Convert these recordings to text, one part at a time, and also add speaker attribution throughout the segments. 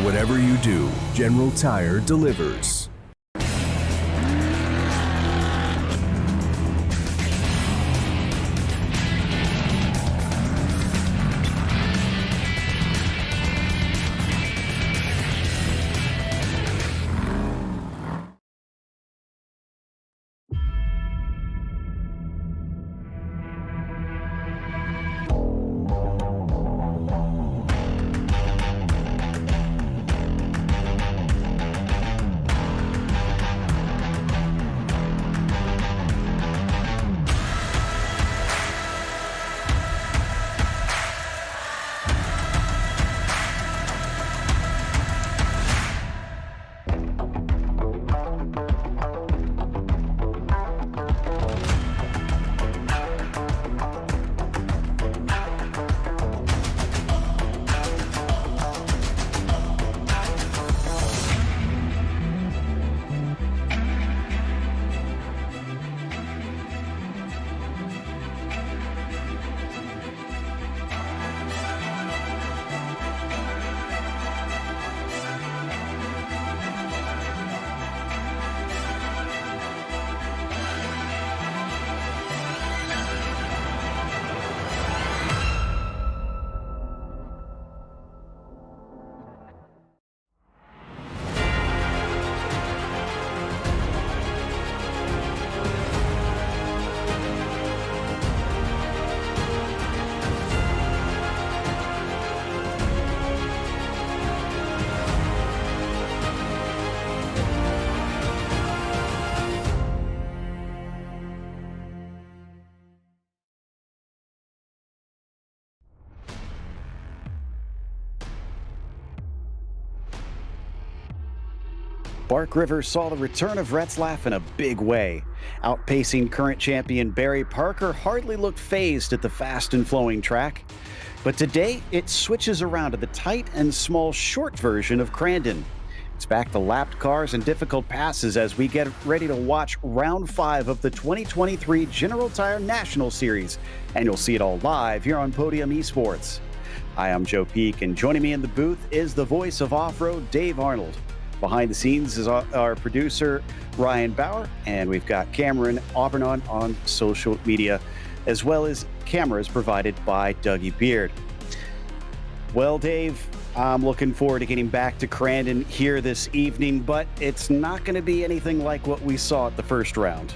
Speaker 1: Whatever you do, General Tire delivers.
Speaker 2: Bark River saw the return of Retzlaff in a big way. Outpacing current champion Barry Parker hardly looked phased at the fast and flowing track. But today, it switches around to the tight and small short version of Crandon. It's back to lapped cars and difficult passes as we get ready to watch round 5 of the 2023 General Tire National Series. And you'll see it all live here on Podium Esports. Hi, I'm Joe Peak, and joining me in the booth is the voice of off-road, Dave Arnold. Behind the scenes is our producer, Ryan Bauer, and we've got Cameron Aubernon on social media, as well as cameras provided by Dougie Beard. Well, Dave, I'm looking forward to getting back to Crandon here this evening, but it's not going to be anything like what we saw at the first round.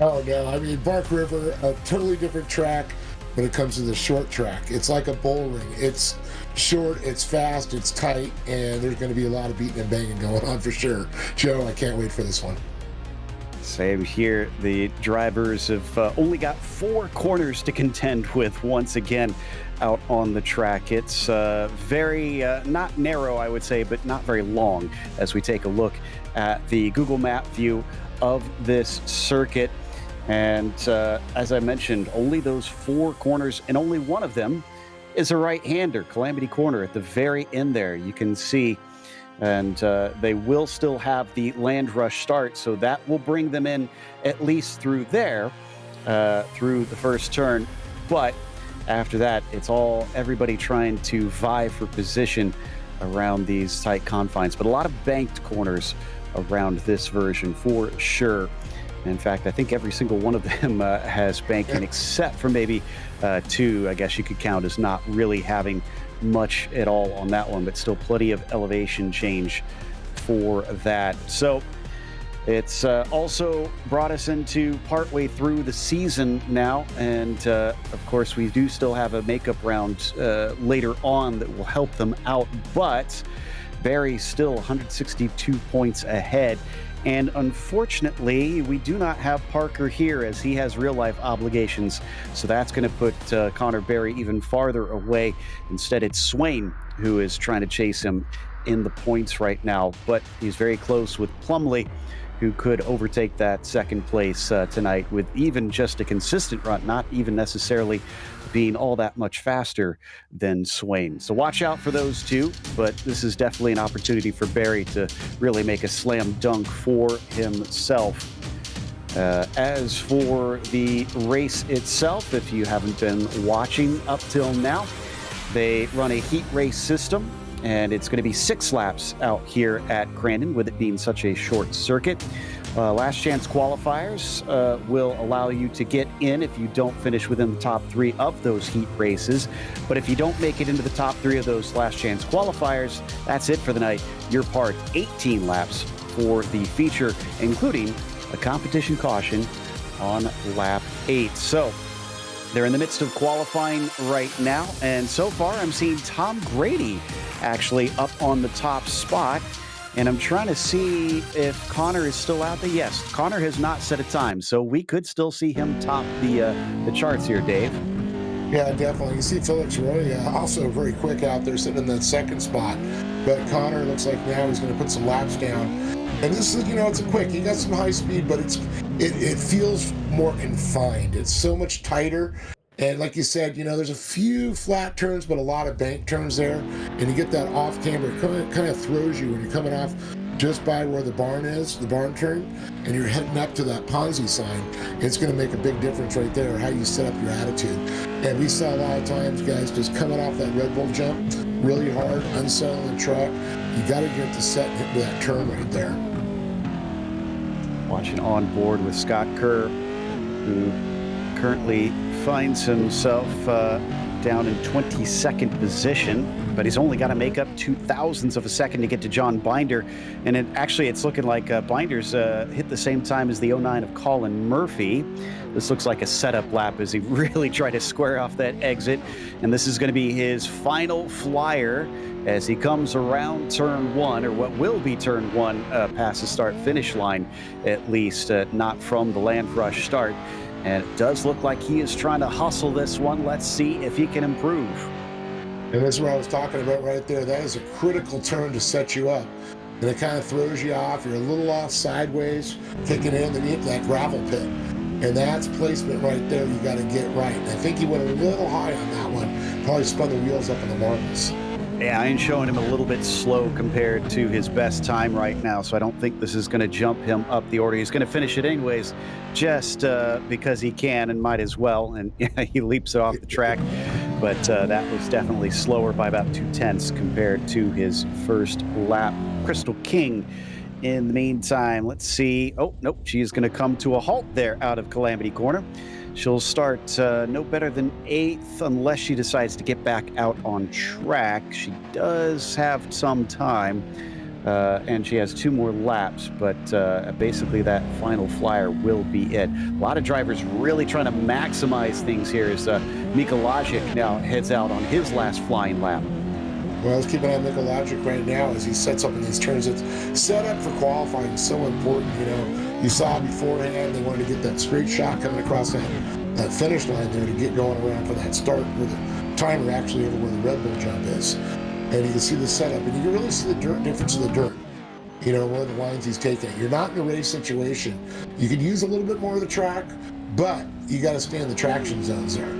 Speaker 3: Oh, no. I mean, Bark River, a totally different track when it comes to the short track. It's like a bull ring. It's short, it's fast, it's tight, and there's going to be a lot of beating and banging going on for sure. Joe, I can't wait for this one.
Speaker 2: Same here. The drivers have only got 4 corners to contend with once again out on the track. It's very, not narrow, I would say, but not very long as we take a look at the Google Map view of this circuit. And as I mentioned, only those 4 corners, and only one of them is a right-hander, Calamity Corner at the very end there. You can see, and they will still have the land rush start, so that will bring them in at least through there, through the first turn. But after that, it's all everybody trying to vie for position around these tight confines. But a lot of banked corners around this version for sure. In fact, I think every single one of them has banking, except for maybe 2, I guess you could count as not really having much at all on that one, but still plenty of elevation change for that. So it's also brought us into partway through the season now, and of course we do still have a makeup round later on that will help them out, but Barry's still 162 points ahead. And unfortunately, we do not have Parker here as he has real-life obligations. So that's going to put Connor Barry even farther away. Instead, it's Swain who is trying to chase him in the points right now. But he's very close with Plumley, who could overtake that second place tonight with even just a consistent run, not even necessarily being all that much faster than Swain. So watch out for those two, but this is definitely an opportunity for Barry to really make a slam dunk for himself. As for the race itself, if you haven't been watching up till now, they run a heat race system, and it's going to be 6 laps out here at Crandon, with it being such a short circuit. Last chance qualifiers will allow you to get in if you don't finish within the top 3 of those heat races. But if you don't make it into the top 3 of those last chance qualifiers, that's it for the night. You're parked 18 laps for the feature, including a competition caution on lap 8. So they're in the midst of qualifying right now, and so far I'm seeing Tom Grady actually up on the top spot. And I'm trying to see if Connor is still out there. Yes, Connor has not set a time, so we could still see him top the charts here, Dave.
Speaker 3: Yeah, definitely. You see Felix Roy also very quick out there, sitting in that second spot. But Connor looks like now he's going to put some laps down. And this is, it's a quick. He got some high speed, but it feels more confined. It's so much tighter. And like you said, there's a few flat turns, but a lot of bank turns there. And you get that off camber. It kind of throws you when you're coming off just by where the barn is, the barn turn, and you're heading up to that Ponzi sign. It's going to make a big difference right there, how you set up your attitude. And we saw a lot of times guys just coming off that Red Bull jump really hard, unsettling the truck. You got to get the set and hit with that turn right there.
Speaker 2: Watching on board with Scott Kerr, who currently finds himself down in 22nd position, but he's only got to make up 0.02 of a second to get to John Binder. And it's looking like Binder's hit the same time as the 09 of Colin Murphy. This looks like a setup lap as he really tried to square off that exit. And this is going to be his final flyer as he comes around turn 1, or what will be turn 1, past the start-finish line, at least, not from the land rush start. And it does look like he is trying to hustle this one. Let's see if he can improve.
Speaker 3: And that's what I was talking about right there. That is a critical turn to set you up. And it kind of throws you off. You're a little off sideways, kicking in, then you hit that gravel pit. And that's placement right there you got to get right. And I think he went a little high on that one. Probably spun the wheels up in the marbles.
Speaker 2: Yeah, I'm showing him a little bit slow compared to his best time right now, so I don't think this is going to jump him up the order. He's going to finish it anyways, just because he can and might as well, and he leaps it off the track. But that was definitely slower by about 0.2 compared to his first lap. Crystal King, in the meantime, let's see. Oh, nope, she's going to come to a halt there out of Calamity Corner. She'll start no better than 8th unless she decides to get back out on track. She does have some time, and she has 2 more laps, but basically that final flyer will be it. A lot of drivers really trying to maximize things here as Mika Logic now heads out on his last flying lap.
Speaker 3: Well, let's keep an eye on Mika Logic right now as he sets up in these turns. It's set up for qualifying is so important, You saw beforehand they wanted to get that straight shot coming across that finish line there to get going around for that start where the timer actually over where the Red Bull jump is. And you can see the setup, and you can really see the difference of the dirt, where the lines he's taking. You're not in a race situation. You could use a little bit more of the track, but you got to stay in the traction zones there.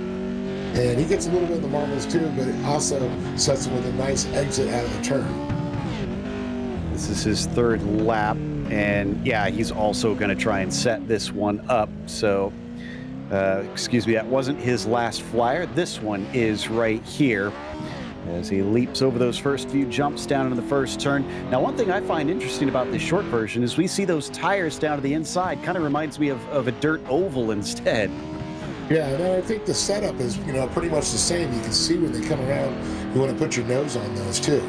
Speaker 3: And he gets a little bit in the marbles too, but it also sets him with a nice exit out of the turn.
Speaker 2: This is his 3rd lap, and yeah, he's also going to try and set this one up. So, excuse me, that wasn't his last flyer. This one is right here as he leaps over those first few jumps down into the first turn. Now, one thing I find interesting about this short version is we see those tires down to the inside. Kind of reminds me of a dirt oval instead.
Speaker 3: Yeah, and I think the setup is, pretty much the same. You can see when they come around, you want to put your nose on those too.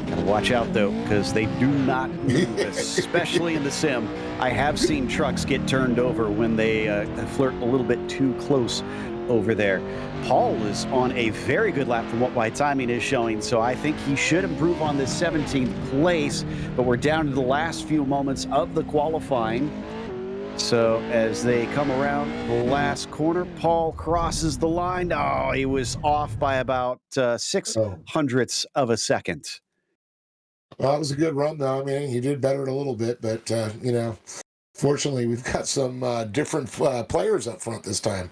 Speaker 2: Gotta watch out though, because they do not move, especially in the sim. I have seen trucks get turned over when they flirt a little bit too close over there. Paul is on a very good lap from what my timing is showing, so I think he should improve on this 17th place, but we're down to the last few moments of the qualifying. So as they come around the last corner, Paul crosses the line. Oh, he was off by about 0.06 of a second.
Speaker 3: Well, it was a good run, though. I mean, he did better a little bit, but, fortunately, we've got some different players up front this time.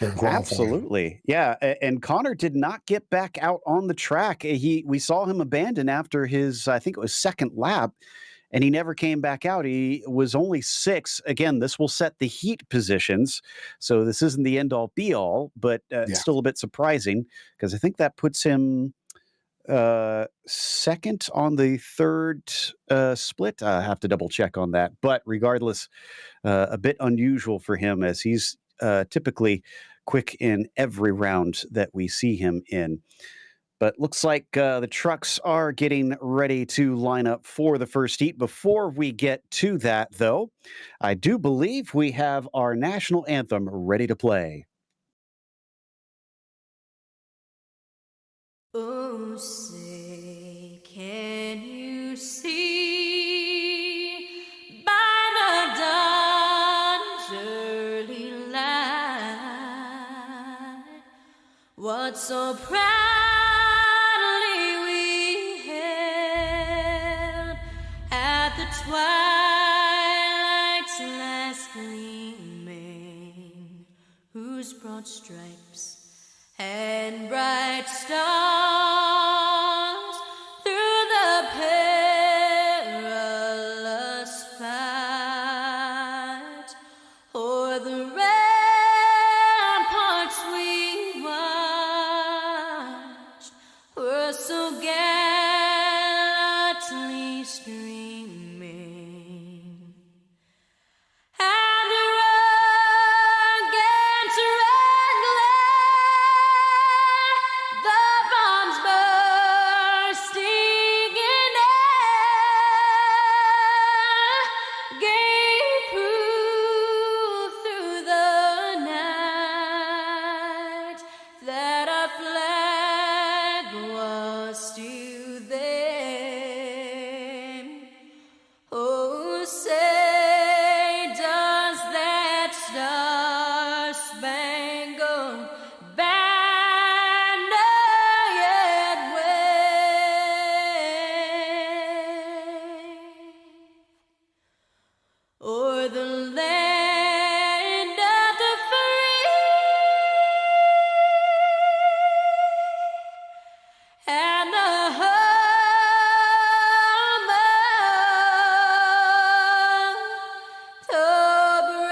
Speaker 2: Absolutely. Yeah. And Connor did not get back out on the track. We saw him abandon after his, I think it was 2nd lap, and he never came back out. He was only 6th. Again, this will set the heat positions. So this isn't the end all be all, but it's still a bit surprising because I think that puts him second on the third split. I have to double check on that. But regardless, a bit unusual for him as he's typically quick in every round that we see him in. But looks like the trucks are getting ready to line up for the first heat. Before we get to that, though, I do believe we have our national anthem ready to play.
Speaker 4: Oh, say, can you see by the dawn's early light what so proudly we hailed at the twilight's last gleaming, whose broad stripes and bright stars through the perilous fight o'er the ramparts we watched were so gallantly streaming. And the rugged red glare, the bombs bursting in air, gave proof through the night that our flag was still there. Oh, say, does that star-spangled banner yet wave o'er the land of the free and the home of the brave?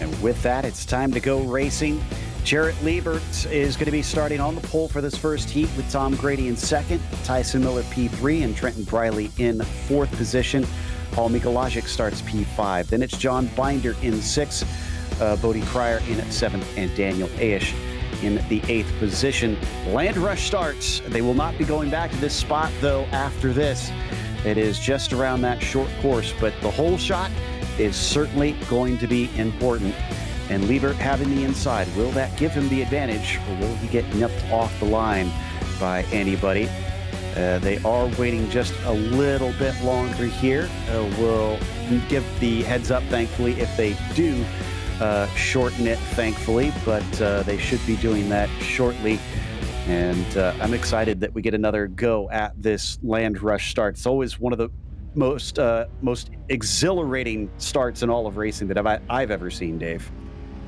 Speaker 2: And with that, it's time to go racing. Jarrett Liebert is going to be starting on the pole for this first heat with Tom Grady in second, Tyson Miller P3, and Trenton Briley in fourth position. Paul Mikolajic starts P5. Then it's John Binder in sixth, Bodie Cryer in seventh, and Daniel Aish in the eighth position. Land rush starts. They will not be going back to this spot, though, after this. It is just around that short course, but the whole shot is certainly going to be important. And Liebert having the inside, will that give him the advantage, or will he get nipped off the line by anybody? They are waiting just a little bit longer here. We'll give the heads up, thankfully, if they do shorten it, thankfully, but they should be doing that shortly. And I'm excited that we get another go at this land rush start. It's always one of the most exhilarating starts in all of racing that I've ever seen, Dave.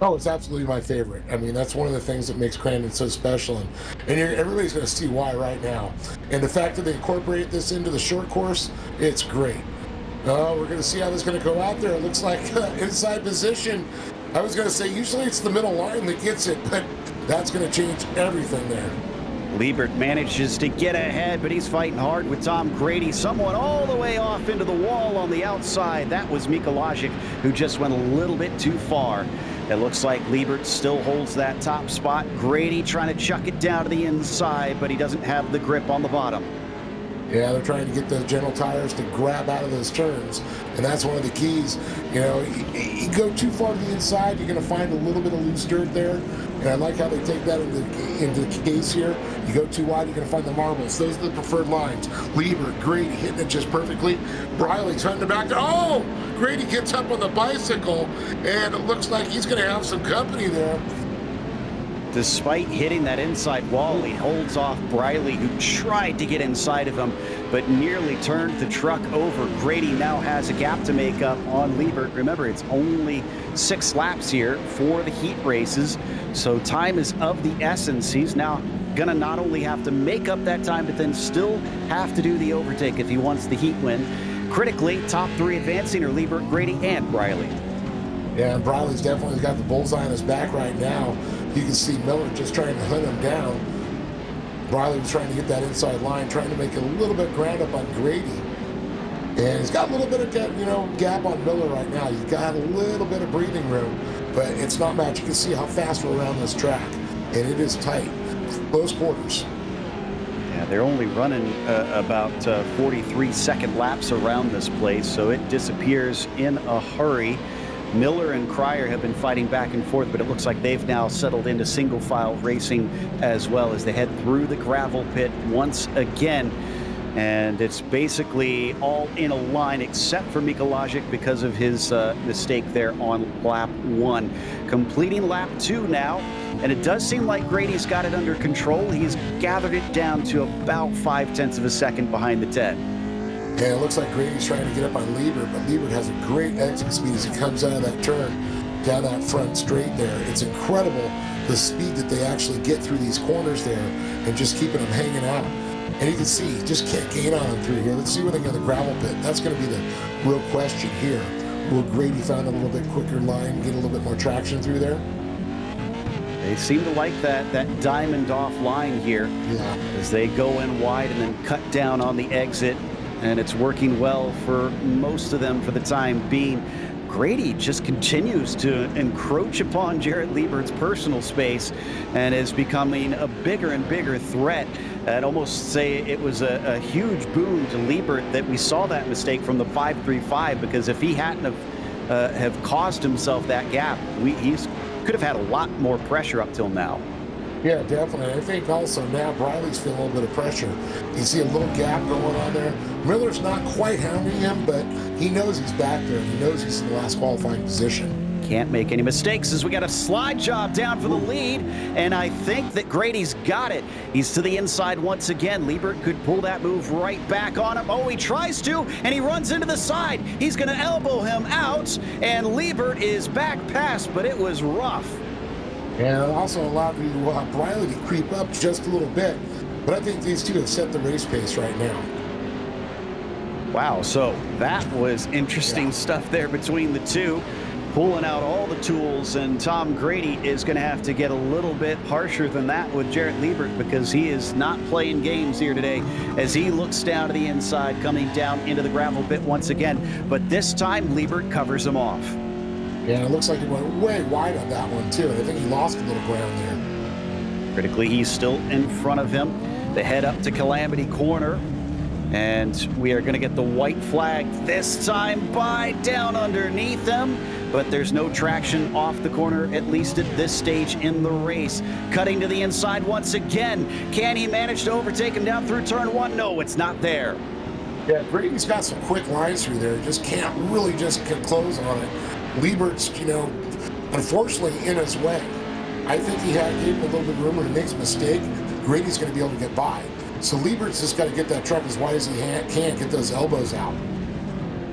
Speaker 3: Oh, it's absolutely my favorite. I mean, that's one of the things that makes Crandon so special. And everybody's going to see why right now. And the fact that they incorporate this into the short course, it's great. We're going to see how this is going to go out there. It looks like inside position. I was going to say, usually it's the middle line that gets it, but that's going to change everything there.
Speaker 2: Liebert manages to get ahead, but he's fighting hard with Tom Grady. Someone all the way off into the wall on the outside. That was Mikolajic, who just went a little bit too far. It looks like Liebert still holds that top spot. Grady trying to chuck it down to the inside, but he doesn't have the grip on the bottom.
Speaker 3: Yeah, they're trying to get the General Tires to grab out of those turns, and that's one of the keys. You know, you go too far to the inside, you're going to find a little bit of loose dirt there, and I like how they take that into the case here. You go too wide, you're going to find the marbles. Those are the preferred lines. Liebert, Grady hitting it just perfectly. Briley trying to back there. Oh! Grady gets up on the bicycle, and it looks like he's going to have some company there.
Speaker 2: Despite hitting that inside wall, he holds off Briley, who tried to get inside of him, but nearly turned the truck over. Grady now has a gap to make up on Liebert. Remember, it's only 6 laps here for the heat races, so time is of the essence. He's now going to not only have to make up that time, but then still have to do the overtake if he wants the heat win. Critically, top 3 advancing are Liebert, Grady, and Briley.
Speaker 3: Yeah, and Briley's definitely got the bullseye on his back right now. You can see Miller just trying to hunt him down. Briley was trying to get that inside line, trying to make a little bit of ground up on Grady. And he's got a little bit of gap on Miller right now. He's got a little bit of breathing room, but it's not much. You can see how fast we're around this track, and it is tight, close quarters.
Speaker 2: Yeah, they're only running about 43-second laps around this place, so it disappears in a hurry. Miller and Cryer have been fighting back and forth, but it looks like they've now settled into single file racing as well as they head through the gravel pit once again. And it's basically all in a line except for Mikolajic because of his mistake there on lap 1. Completing lap 2 now, and it does seem like Grady's got it under control. He's gathered it down to about 0.5 of a second behind the 10.
Speaker 3: And it looks like Grady's trying to get up on Liebert, but Liebert has a great exit speed as he comes out of that turn down that front straight there. It's incredible the speed that they actually get through these corners there and just keeping them hanging out. And you can see, he just can't gain on them through here. Let's see what they get in the gravel pit. That's going to be the real question here. Will Grady find a little bit quicker line, get a little bit more traction through there?
Speaker 2: They seem to like that diamond off line here as they go in wide and then cut down on the exit. And it's working well for most of them for the time being. Grady just continues to encroach upon Jarrett Liebert's personal space and is becoming a bigger and bigger threat. I'd almost say it was a huge boon to Liebert that we saw that mistake from the 5.35, because if he hadn't have caused himself that gap, he could have had a lot more pressure up till now.
Speaker 3: Yeah, definitely. I think also now Briley's feeling a little bit of pressure. You see a little gap going on there. Miller's not quite hounding him, but he knows he's back there. He knows he's in the last qualifying position.
Speaker 2: Can't make any mistakes as we got a slide job down for the lead, and I think that Grady's got it. He's to the inside once again. Liebert could pull that move right back on him. Oh, he tries to, and he runs into the side. He's going to elbow him out, and Liebert is back past, but it was rough.
Speaker 3: And also allowed Briley to creep up just a little bit. But I think these two have set the race pace right now.
Speaker 2: Wow, so that was interesting stuff there between the two. Pulling out all the tools, and Tom Grady is going to have to get a little bit harsher than that with Jarrett Liebert, because he is not playing games here today as he looks down to the inside, coming down into the gravel pit once again. But this time, Liebert covers him off.
Speaker 3: Yeah, it looks like he went way wide on that one, too. I think he lost a little ground there.
Speaker 2: Critically, he's still in front of him. They head up to Calamity Corner, and we are going to get the white flag this time by down underneath them. But there's no traction off the corner, at least at this stage in the race. Cutting to the inside once again. Can he manage to overtake him down through turn 1? No, it's not there.
Speaker 3: Yeah, Grady's got some quick lines through there. Just can't really just get close on it. Liebert's, unfortunately in his way. I think he gave him a little bit of room when he makes a mistake. Grady's going to be able to get by. So Liebert's just got to get that truck as wide as he can, get those elbows out.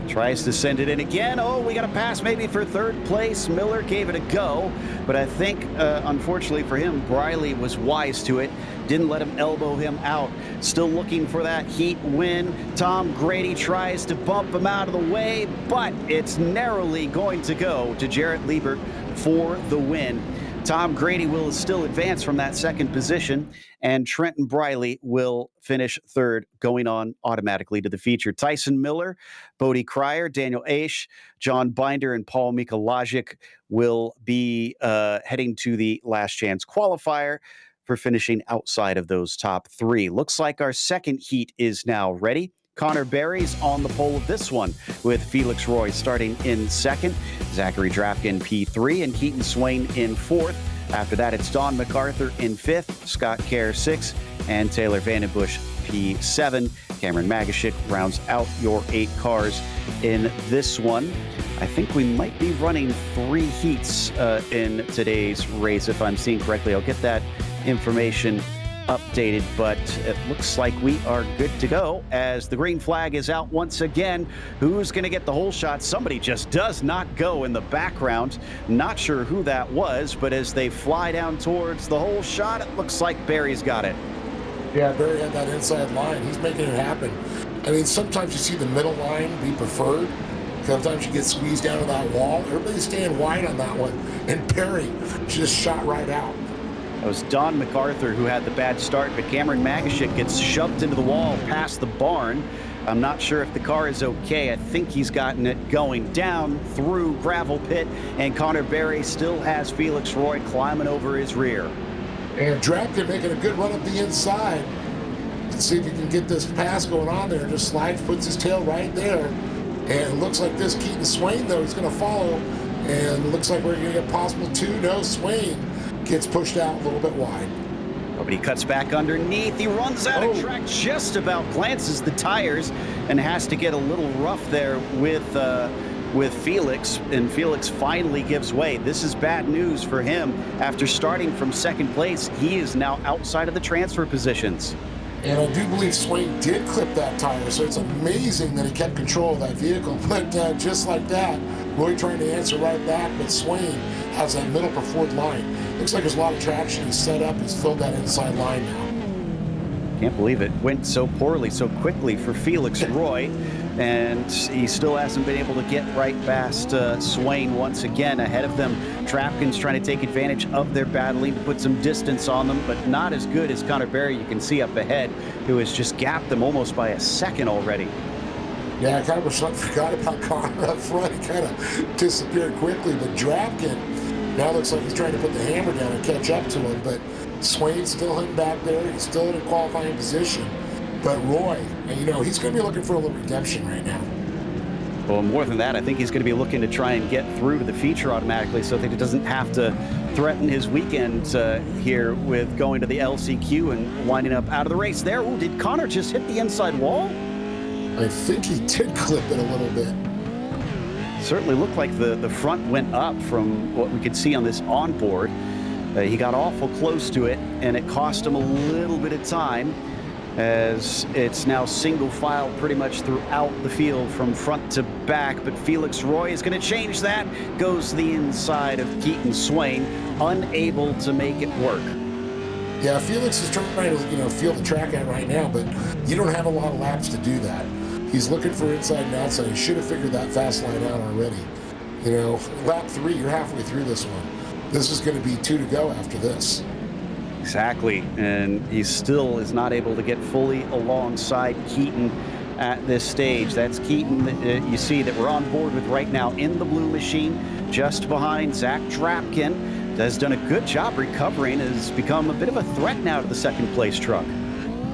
Speaker 2: Tries to send it in again. Oh, we got a pass maybe for third place. Miller gave it a go, but I think, unfortunately for him, Briley was wise to it. Didn't let him elbow him out. Still looking for that heat win. Tom Grady tries to bump him out of the way, but it's narrowly going to go to Jarrett Liebert for the win. Tom Grady will still advance from that second position, and Trenton Briley will finish third, going on automatically to the feature. Tyson Miller, Bodie Cryer, Daniel Aish, John Binder, and Paul Mikolajic will be heading to the last chance qualifier for finishing outside of those top three. Looks like our second heat is now ready. Connor Berry's on the pole of this one, with Felix Roy starting in second, Zachary Drafkin P3, and Keaton Swain in fourth. After that, it's Don MacArthur in fifth, Scott Kerr sixth, and Taylor Vandenbush P7. Cameron Magashik rounds out your 8 cars in this one. I think we might be running 3 heats in today's race, if I'm seeing correctly. I'll get that information updated, but it looks like we are good to go as the green flag is out once again. Who's going to get the whole shot? Somebody just does not go in the background. Not sure who that was, but as they fly down towards the whole shot, it looks like Barry's got it.
Speaker 3: Yeah, Barry had that inside line. He's making it happen. I mean, sometimes you see the middle line be preferred, Sometimes you get squeezed down to that wall. Everybody's staying wide on that one. And Perry just shot right out.
Speaker 2: It was Don MacArthur who had the bad start, but Cameron Magashik gets shoved into the wall past the barn. I'm not sure if the car is okay. I think he's gotten it going down through gravel pit, and Connor Berry still has Felix Roy climbing over his rear.
Speaker 3: And Drapkin making a good run up the inside. Let's see if he can get this pass going on there. Just slides, puts his tail right there. And it looks like this Keaton Swain, though, is going to follow. And it looks like we're going to get possible 2. No, Swain gets pushed out a little bit wide.
Speaker 2: But he cuts back underneath. He runs out of track, just about glances the tires, and has to get a little rough there with Felix, and Felix finally gives way. This is bad news for him. After starting from second place, he is now outside of the transfer positions.
Speaker 3: And I do believe Swain did clip that tire, so it's amazing that he kept control of that vehicle. But just like that, Roy trying to answer right back, but Swain has that middle preferred line. Looks like there's a lot of traction. He's set up. He's filled that inside line now.
Speaker 2: Can't believe it went so poorly so quickly for Felix Roy, and he still hasn't been able to get right past Swain once again. Ahead of them, Trapkin's trying to take advantage of their battling to put some distance on them, but not as good as Connor Berry, you can see up ahead, who has just gapped them almost by a second already.
Speaker 3: Yeah, I kind of forgot about Connor up front. He kind of disappeared quickly, but Drapkin now looks like he's trying to put the hammer down and catch up to him, but Swain's still hitting back there. He's still in a qualifying position. But Roy, you know, he's going to be looking for a little redemption right now.
Speaker 2: Well, more than that, I think he's going to be looking to try and get through to the feature automatically so that he doesn't have to threaten his weekend here with going to the LCQ and winding up out of the race there. Ooh, did Connor just hit the inside wall?
Speaker 3: I think he did clip it a little bit.
Speaker 2: Certainly looked like the front went up from what we could see on this onboard. He got awful close to it, and it cost him a little bit of time, as it's now single file pretty much throughout the field from front to back. But Felix Roy is going to change that. Goes the inside of Keaton Swain, unable to make it work.
Speaker 3: Yeah, Felix is trying to, feel the track out right now, but you don't have a lot of laps to do that. He's looking for inside and outside. He should have figured that fast line out already. Lap 3, you're halfway through this one. This is going to be 2 to go after this.
Speaker 2: Exactly, and he still is not able to get fully alongside Keaton at this stage. That's Keaton that you see that we're on board with right now in the blue machine, just behind Zach Drapkin. Has done a good job recovering, has become a bit of a threat now to the second place truck.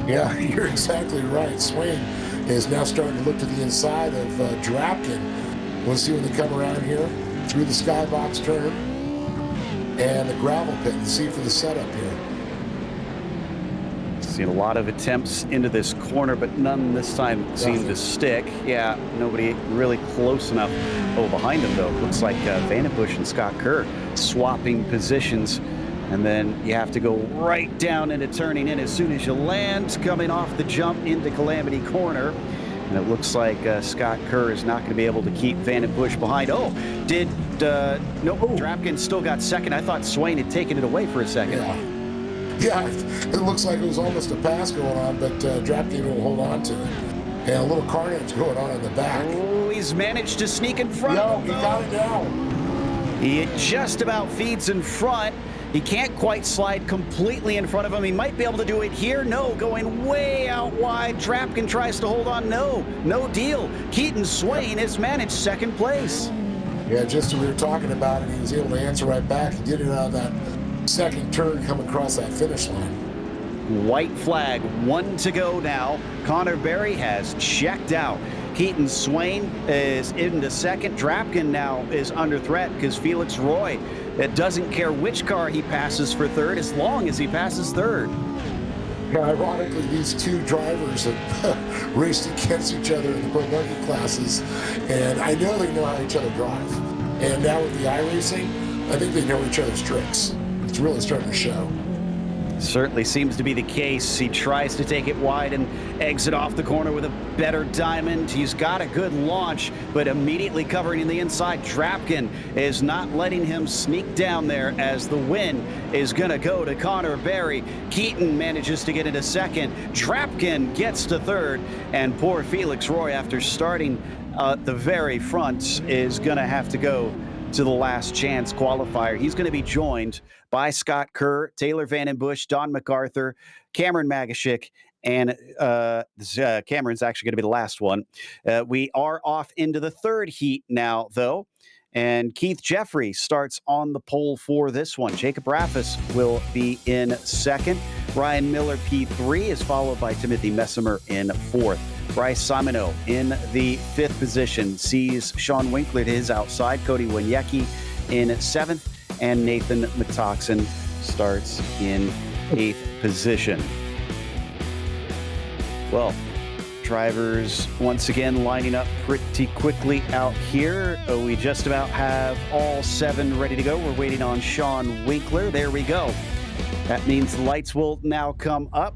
Speaker 3: Yeah, you're exactly right. Swain is now starting to look to the inside of Drapkin. We'll see when they come around here through the skybox turn and the gravel pit and see for the setup here.
Speaker 2: Seen a lot of attempts into this corner, but none this time seem to stick. Yeah, nobody really close enough. Oh, behind him, though, looks like Vandenbush and Scott Kerr swapping positions. And then you have to go right down into turning in as soon as you land, coming off the jump into Calamity Corner. And it looks like Scott Kerr is not going to be able to keep Vandenbush behind. Oh, no, Drapkin still got second. I thought Swain had taken it away for a second.
Speaker 3: Yeah, it looks like it was almost a pass going on, but Drapkin will hold on to it. And a little carnage going on in the back.
Speaker 2: Oh, he's managed to sneak in front.
Speaker 3: No, he got it down.
Speaker 2: He just about feeds in front. He can't quite slide completely in front of him. He might be able to do it here. No, going way out wide. Drapkin tries to hold on. No deal. Keaton Swain has managed second place.
Speaker 3: Yeah, just as we were talking about it, he was able to answer right back. He did it out of that second turn coming across that finish line.
Speaker 2: White flag, 1 to go now. Connor Berry has checked out. Keaton Swain is into second. Drapkin now is under threat because Felix Roy doesn't care which car he passes for third as long as he passes third.
Speaker 3: Now, ironically, these two drivers have raced against each other in the pro monkey classes, and I know they know how each other drive. And now with the iRacing, I think they know each other's tricks. It's really starting to show.
Speaker 2: Certainly seems to be the case. He tries to take it wide and exit off the corner with a better diamond. He's got a good launch, but immediately covering in the inside. Drapkin is not letting him sneak down there, as the win is going to go to Connor Berry. Keaton manages to get into second. Drapkin gets to third, and poor Felix Roy, after starting at the very front, is going to have to go to the last chance qualifier. He's going to be joined by Scott Kerr, Taylor Vandenbush, Don MacArthur, Cameron Magashik, and Cameron's actually going to be the last one. We are off into the third heat now, though, and Keith Jeffrey starts on the pole for this one. Jacob Raffis will be in second. Ryan Miller, P3, is followed by Timothy Messimer in fourth. Bryce Simoneau in the fifth position sees Sean Winkler to his outside. Cody Woniecki in seventh, and Nathan McToxin starts in eighth position. Well, drivers once again lining up pretty quickly out here. We just about have all 7 ready to go. We're waiting on Sean Winkler. There we go. That means the lights will now come up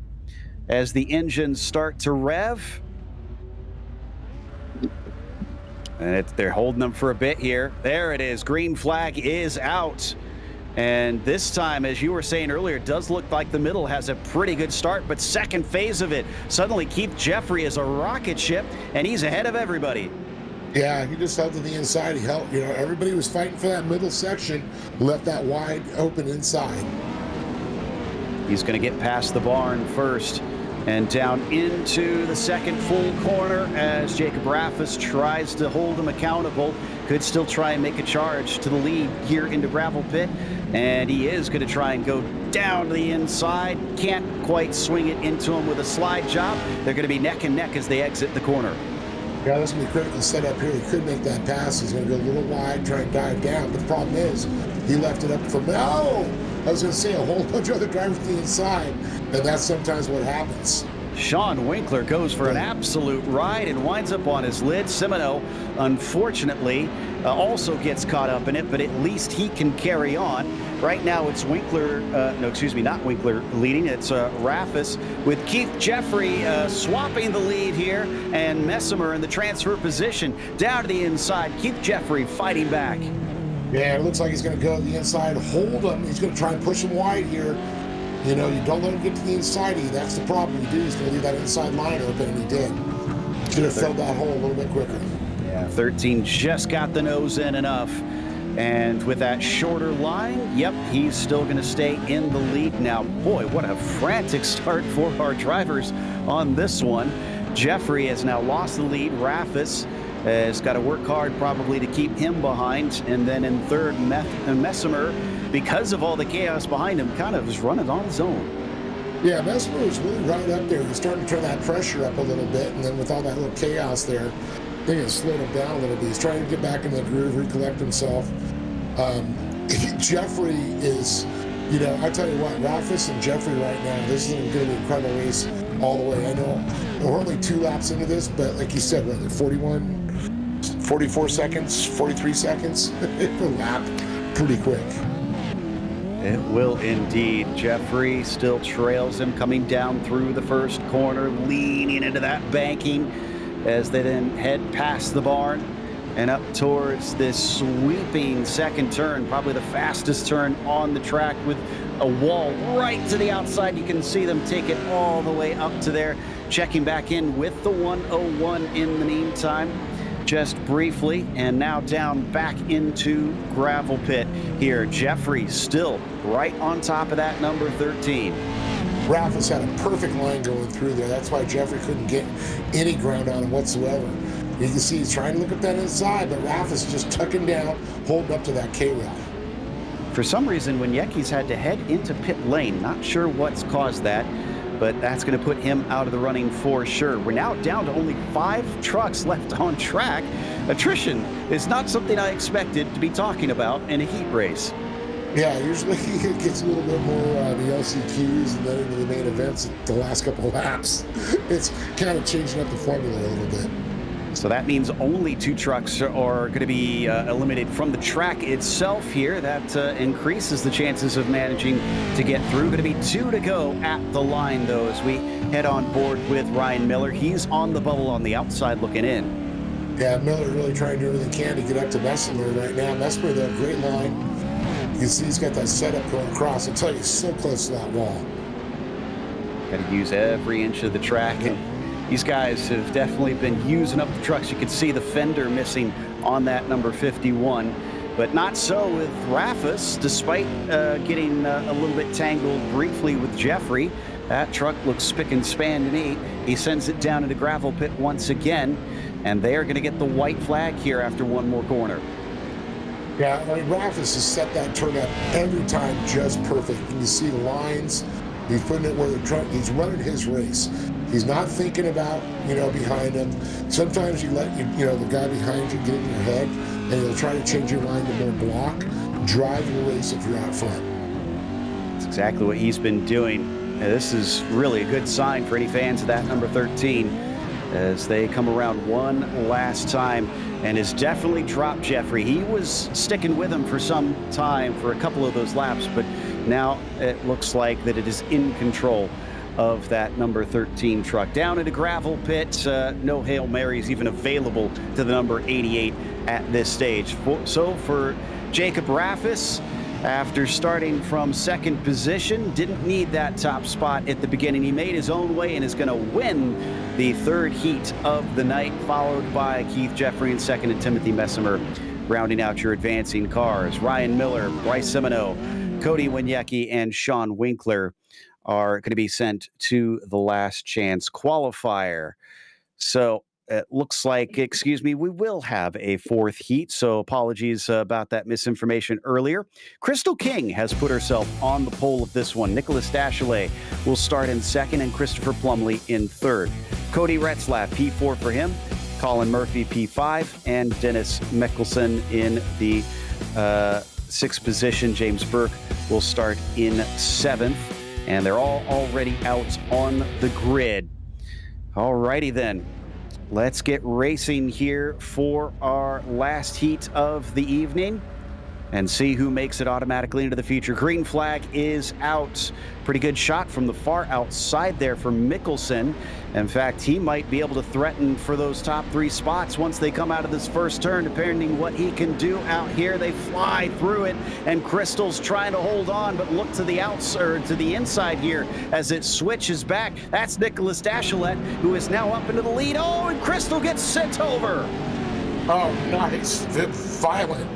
Speaker 2: as the engines start to rev. And they're holding them for a bit here. There it is. Green flag is out. And this time, as you were saying earlier, it does look like the middle has a pretty good start, but second phase of it, suddenly Keith Jeffrey is a rocket ship, and he's ahead of everybody.
Speaker 3: Yeah, he just held to the inside. He helped. You know, everybody was fighting for that middle section, left that wide open inside.
Speaker 2: He's going to get past the barn first and down into the second full corner as Jacob Raffis tries to hold him accountable. Could still try and make a charge to the lead here into Gravel Pit. And he is going to try and go down to the inside. Can't quite swing it into him with a slide job. They're going to be neck and neck as they exit the corner.
Speaker 3: Yeah, that's going to be critical setup here. He could make that pass. He's going to go a little wide, try and dive down. But the problem is, he left it up for I was going to say a whole bunch of other drivers to the inside, and that's sometimes what happens.
Speaker 2: Sean Winkler goes for an absolute ride and winds up on his lid. Simoneau, unfortunately, also gets caught up in it, but at least he can carry on. Right now it's Winkler, not Winkler leading, it's Raffis with Keith Jeffrey swapping the lead here, and Messimer in the transfer position down to the inside. Keith Jeffrey fighting back.
Speaker 3: Yeah, it looks like he's going to go to the inside, hold him. He's going to try and push him wide here. You know, you don't let him get to the inside. That's the problem. You do. He's going to leave that inside line open, and he did. Should have filled that hole a little bit quicker.
Speaker 2: Yeah, 13 just got the nose in enough. And with that shorter line, yep, he's still going to stay in the lead now. Boy, what a frantic start for our drivers on this one. Jeffrey has now lost the lead. Raffis has got to work hard probably to keep him behind. And then in third, Messimer, because of all the chaos behind him, kind of is running on his own.
Speaker 3: Yeah, Messimer was really right up there. He's starting to turn that pressure up a little bit. And then with all that little chaos there, I think it slowed him down a little bit. He's trying to get back in the groove, recollect himself. Jeffrey is, you know, I tell you what, Raffis and Jeffrey right now, this is going to be an incredible race all the way. I know we're only 2 laps into this, but like you said, 44 seconds, 43 seconds per lap, pretty quick.
Speaker 2: It will indeed. Jeffrey still trails him coming down through the first corner, leaning into that banking as they then head past the barn and up towards this sweeping second turn, probably the fastest turn on the track with a wall right to the outside. You can see them take it all the way up to there, checking back in with the 101 in the meantime, just briefly, and now down back into Gravel Pit here. Jeffrey still right on top of that number 13.
Speaker 3: Raffis had a perfect line going through there. That's why Jeffrey couldn't get any ground on him whatsoever. You can see he's trying to look up that inside, but Raffis just tucking down, holding up to that K-rail.
Speaker 2: For some reason, Woniecki's had to head into pit lane. Not sure what's caused that, but that's going to put him out of the running for sure. We're now down to only 5 trucks left on track. Attrition is not something I expected to be talking about in a heat race.
Speaker 3: Yeah, usually it gets a little bit more the LCQs and then into the main events the last couple of laps. It's kind of changing up the formula a little bit.
Speaker 2: So that means only 2 trucks are going to be eliminated from the track itself here. That increases the chances of managing to get through. Going to be 2 to go at the line, though, as we head on board with Ryan Miller. He's on the bubble on the outside looking in.
Speaker 3: Yeah, Miller really trying to do everything he can to get up to Messmer right now. Messmer, though, great line. You can see he's got that setup going across. I'll tell you, he's so close to that wall.
Speaker 2: Got to use every inch of the track. And these guys have definitely been using up the trucks. You can see the fender missing on that number 51. But not so with Rafis, despite getting a little bit tangled briefly with Jeffrey. That truck looks spick and span to me. He sends it down into gravel pit once again, and they are going to get the white flag here after one more corner.
Speaker 3: Yeah, I mean, Rafis has set that turn up every time just perfect. You can see the lines. He's putting it where the truck, he's running his race. He's not thinking about, behind him. Sometimes you let, the guy behind you get in your head, and he'll try to change your line to more block, drive your race if you're out front.
Speaker 2: That's exactly what he's been doing. This is really a good sign for any fans of that number 13 as they come around one last time and has definitely dropped Jeffrey. He was sticking with him for some time for a couple of those laps, but now it looks like that it is in control of that number 13 truck. Down into gravel pit, no Hail Marys even available to the number 88 at this stage. So for Jacob Rafis, after starting from second position, didn't need that top spot at the beginning. He made his own way and is going to win the third heat of the night, followed by Keith Jeffrey in second and Timothy Messimer rounding out your advancing cars. Ryan Miller, Bryce Semino, Cody Wieniecki, and Sean Winkler are going to be sent to the last chance qualifier. So it looks like, we will have a fourth heat, so apologies about that misinformation earlier. Crystal King has put herself on the pole of this one. Nicholas Dachelet will start in second and Christopher Plumley in third. Cody Retzlaff, P4 for him. Colin Murphy, P5. And Dennis Mickelson in the sixth position. James Burke will start in seventh. And they're all already out on the grid. All righty then. Let's get racing here for our last heat of the evening and see who makes it automatically into the future. Green flag is out. Pretty good shot from the far outside there for Mickelson. In fact, he might be able to threaten for those top 3 spots once they come out of this first turn, depending what he can do out here. They fly through it, and Crystal's trying to hold on, but look to the outside, to the inside here as it switches back. That's Nicholas Dachelet, who is now up into the lead. Oh, and Crystal gets sent over.
Speaker 3: Oh, nice. Violent.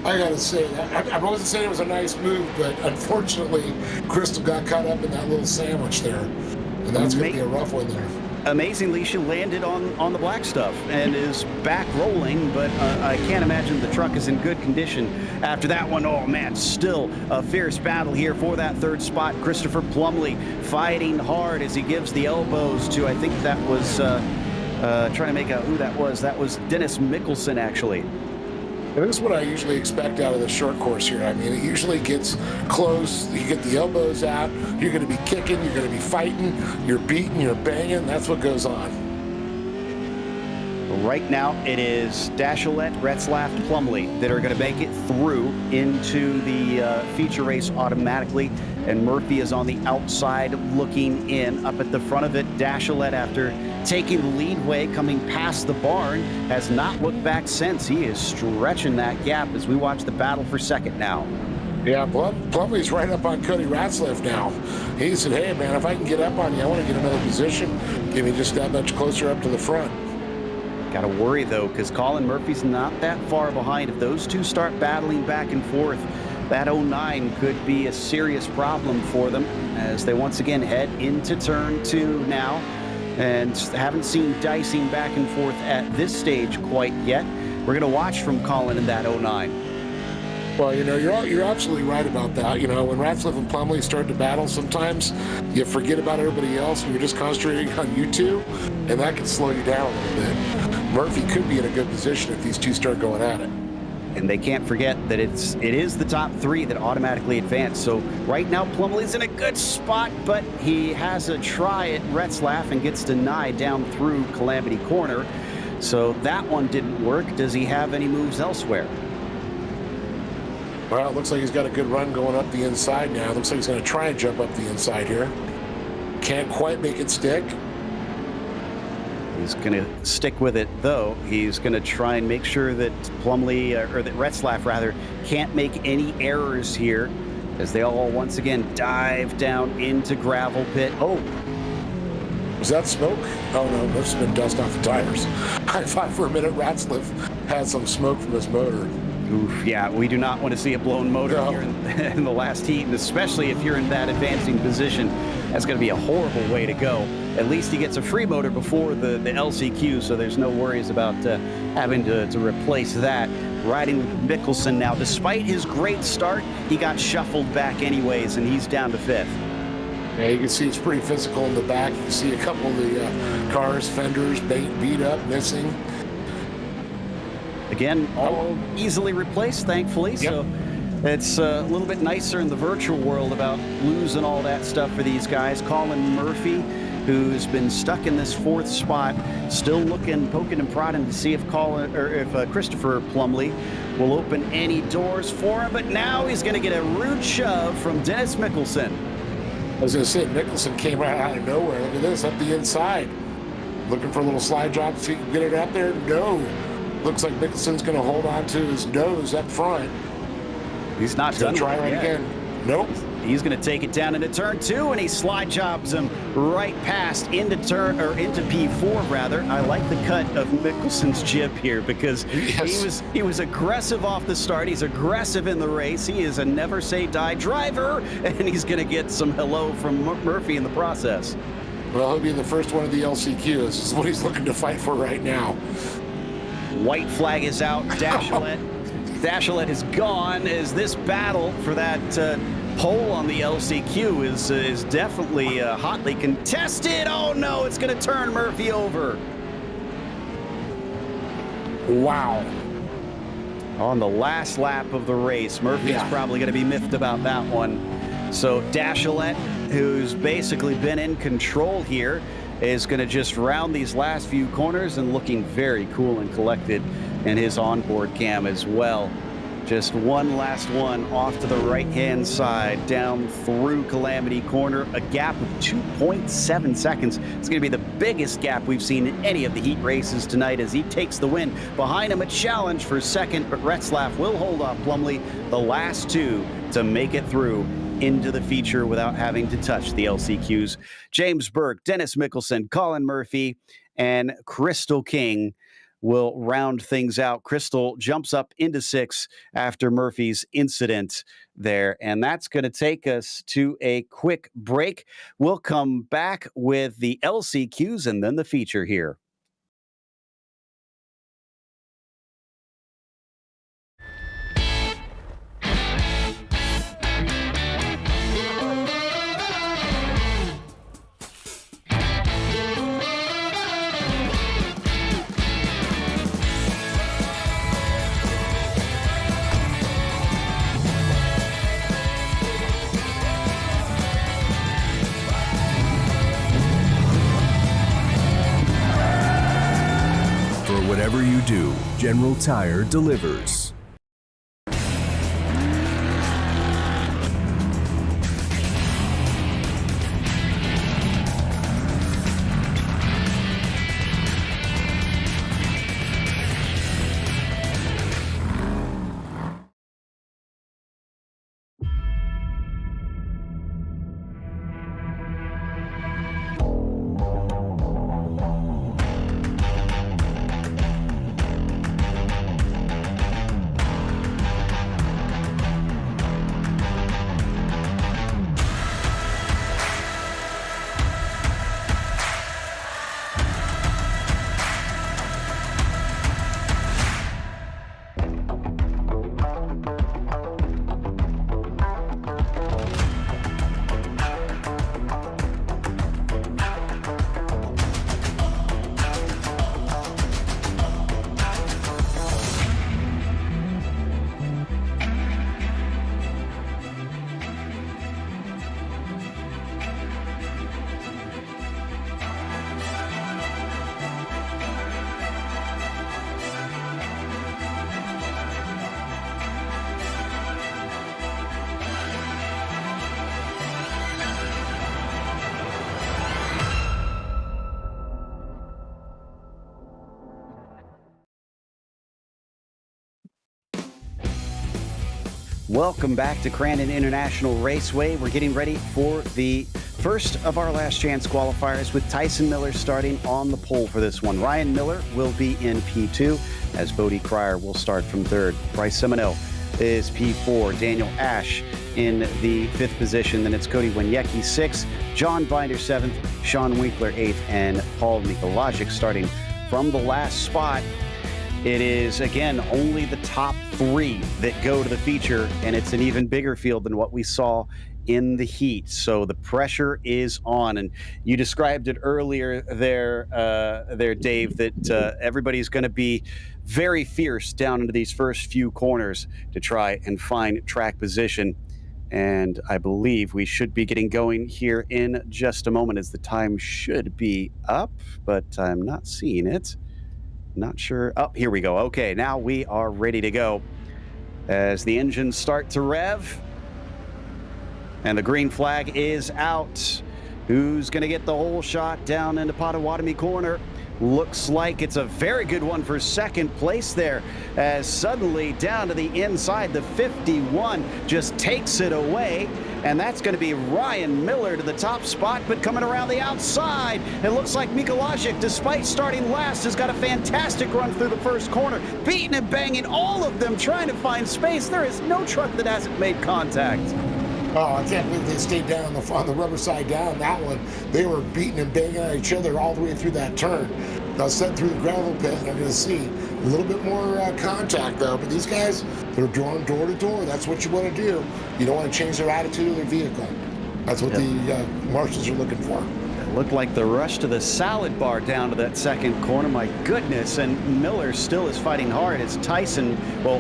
Speaker 3: I gotta say, I wasn't saying it was a nice move, but unfortunately, Crystal got caught up in that little sandwich there, and that's gonna be a rough one there.
Speaker 2: Amazingly, she landed on the black stuff and is back rolling, but I can't imagine the truck is in good condition after that one. Oh man, still a fierce battle here for that third spot. Christopher Plumley fighting hard as he gives the elbows to, I think that was, trying to make out who that was. That was Dennis Mickelson, actually.
Speaker 3: And this is what I usually expect out of the short course here. I mean, it usually gets close. You get the elbows out. You're going to be kicking. You're going to be fighting. You're beating. You're banging. That's what goes on.
Speaker 2: Right now, it is Dachelet, Retzlaff, Plumley that are going to make it through into the feature race automatically. And Murphy is on the outside looking in. Up at the front of it, Dachelet, after taking the lead way, coming past the barn, has not looked back since. He is stretching that gap as we watch the battle for second now.
Speaker 3: Yeah, Plumley's right up on Cody Retzlaff now. He said, hey, man, if I can get up on you, I want to get another position. Get me just that much closer up to the front.
Speaker 2: Got to worry, though, because Colin Murphy's not that far behind. If those two start battling back and forth, that 09 could be a serious problem for them as they once again head into turn 2 now. And haven't seen dicing back and forth at this stage quite yet. We're going to watch from Colin in that 09.
Speaker 3: Well, you're absolutely right about that. When Retzlaff and Plumley start to battle, sometimes you forget about everybody else and you're just concentrating on you two, and that can slow you down a little bit. Murphy could be in a good position if these two start going at it.
Speaker 2: And they can't forget that it is the top 3 that automatically advance. So right now, Plumley's in a good spot, but he has a try at Retzlaff and gets denied down through Calamity Corner. So that one didn't work. Does he have any moves elsewhere?
Speaker 3: Well, it looks like he's got a good run going up the inside now. Looks like he's going to try and jump up the inside here. Can't quite make it stick.
Speaker 2: He's going to stick with it, though. He's going to try and make sure that Plumlee, or that Retzlaff, rather, can't make any errors here as they all once again dive down into gravel pit. Oh,
Speaker 3: was that smoke? Oh, no, that's been dust off the tires. I thought for a minute Retzlaff had some smoke from his motor.
Speaker 2: oof, yeah, we do not want to see a blown motor here in the last heat, and especially if you're in that advancing position. That's going to be a horrible way to go. At least he gets a free motor before the LCQ, so there's no worries about having to replace that. Riding with Mickelson now. Despite his great start, he got shuffled back anyways, and he's down to 5th.
Speaker 3: Yeah, you can see it's pretty physical in the back. You can see a couple of the cars, fenders, beat up, missing.
Speaker 2: Again, all easily replaced, thankfully.
Speaker 3: Yep.
Speaker 2: So it's a little bit nicer in the virtual world about losing all that stuff for these guys. Colin Murphy, who's been stuck in this 4th spot, still looking, poking and prodding to see if Christopher Plumlee will open any doors for him. But now he's going to get a rude shove from Dennis Mickelson.
Speaker 3: I was going to say, Mickelson came right out of nowhere. Look at this, up the inside. Looking for a little slide drop, see if he can get it out there. No. Looks like Mickelson's going to hold on to his nose up front.
Speaker 2: He's not done.
Speaker 3: Try right again. Nope.
Speaker 2: He's going to take it down into turn 2, and he slide jobs him right past into P4 rather. I like the cut of Mickelson's jib here because he was aggressive off the start. He's aggressive in the race. He is a never say die driver, and he's going to get some hello from Murphy in the process.
Speaker 3: Well, he'll be the first one of the LCQ. This is what he's looking to fight for right now.
Speaker 2: White flag is out. Dashalet is gone as this battle for that pole on the LCQ is definitely hotly contested. Oh no, it's going to turn Murphy over.
Speaker 3: Wow.
Speaker 2: On the last lap of the race, Murphy's probably going to be miffed about that one. So Dashalet, who's basically been in control here, is going to just round these last few corners and looking very cool and collected in his onboard cam as well. Just one last one off to the right-hand side, down through Calamity Corner, a gap of 2.7 seconds. It's going to be the biggest gap we've seen in any of the heat races tonight as he takes the win. Behind him, a challenge for second, but Retzlaff will hold off Plumlee, the last two, to make it through into the feature without having to touch the LCQs. James Burke, Dennis Mickelson, Colin Murphy, and Crystal King will round things out. Crystal jumps up into 6th after Murphy's incident there. And that's going to take us to a quick break. We'll come back with the LCQs and then the feature here.
Speaker 1: Whatever you do, General Tire delivers.
Speaker 2: Welcome back to Crandon International Raceway. We're getting ready for the first of our last chance qualifiers with Tyson Miller starting on the pole for this one. Ryan Miller will be in P2 as Bodie Cryer will start from third. Bryce Semino is P4. Daniel Ash in the 5th position. Then it's Cody Wieniecki 6th, John Binder 7th, Sean Winkler 8th, and Paul Mikolajic starting from the last spot. It is, again, only the top 3 that go to the feature, and it's an even bigger field than what we saw in the heat. So the pressure is on, and you described it earlier there, Dave, that everybody's going to be very fierce down into these first few corners to try and find track position. And I believe we should be getting going here in just a moment, as the time should be up, but I'm not seeing it. Not sure. Oh, here we go. Okay, now we are ready to go as the engines start to rev. And the green flag is out. Who's going to get the whole shot down into Potawatomi corner? Looks like it's a very good one for second place there, as suddenly down to the inside, the 51 just takes it away. And that's going to be Ryan Miller to the top spot, but coming around the outside, it looks like Mikolajic, despite starting last, has got a fantastic run through the first corner, beating and banging all of them, trying to find space. There is no truck that hasn't made contact.
Speaker 3: Oh, I can't believe they stayed down on the rubber side down. That one, they were beating and banging at each other all the way through that turn. Now, set through the gravel pit, and I'm going to see a little bit more contact, though. But these guys, they're going door to door. That's what you want to do. You don't want to change their attitude of their vehicle. That's what the marshals are looking for.
Speaker 2: It looked like the rush to the salad bar down to that second corner. My goodness. And Miller still is fighting hard as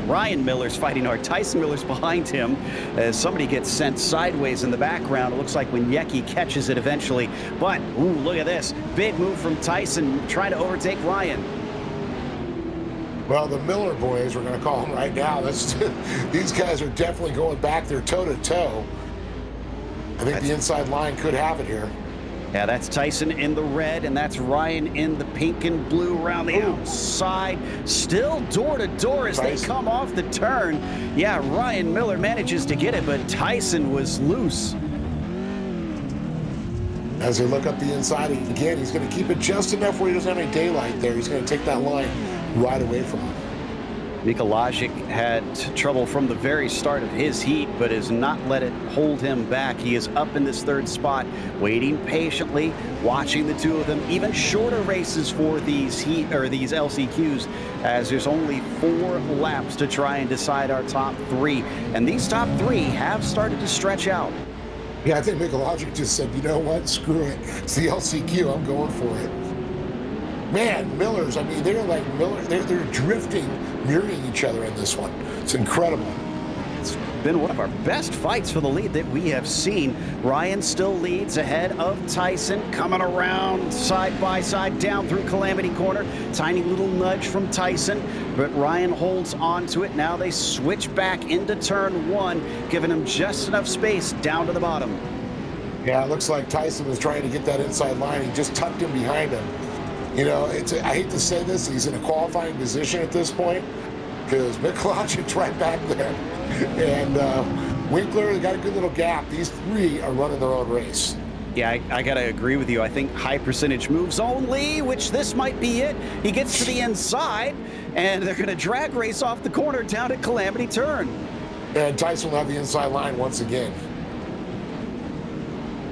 Speaker 2: Ryan Miller's fighting hard. Tyson Miller's behind him as somebody gets sent sideways in the background. It looks like Wieniecki catches it eventually. But, ooh, look at this. Big move from Tyson trying to overtake Ryan.
Speaker 3: Well, the Miller boys, we're going to call them right now. These guys are definitely going back there toe-to-toe. I think the inside line could have it here.
Speaker 2: Yeah, that's Tyson in the red, and that's Ryan in the pink and blue around the outside. Still door to door as they come off the turn. Yeah, Ryan Miller manages to get it, but Tyson was loose.
Speaker 3: As they look up the inside again, he's going to keep it just enough where he doesn't have any daylight there. He's going to take that line right away from him.
Speaker 2: Mikolajic had trouble from the very start of his heat, but has not let it hold him back. He is up in this third spot, waiting patiently, watching the two of them. Even shorter races for these LCQs, as there's only 4 laps to try and decide our top 3. And these top 3 have started to stretch out.
Speaker 3: Yeah, I think Mikolajic just said, you know what, screw it. It's the LCQ, I'm going for it. Man, Millers, I mean, they're like Miller, they're drifting, mirroring each other in this one. It's incredible.
Speaker 2: It's been one of our best fights for the lead that we have seen. Ryan still leads ahead of Tyson, coming around side by side down through Calamity Corner. Tiny little nudge from Tyson, but Ryan holds on to it. Now they switch back into turn 1, giving him just enough space down to the bottom.
Speaker 3: Yeah, it looks like Tyson was trying to get that inside line. He just tucked him behind him. You know, I hate to say this, he's in a qualifying position at this point because Mikolajic's right back there. And Winkler got a good little gap. These 3 are running their own race.
Speaker 2: Yeah, I got to agree with you. I think high percentage moves only, which this might be it. He gets to the inside, and they're going to drag race off the corner down at Calamity Turn.
Speaker 3: And Tyson will have the inside line once again.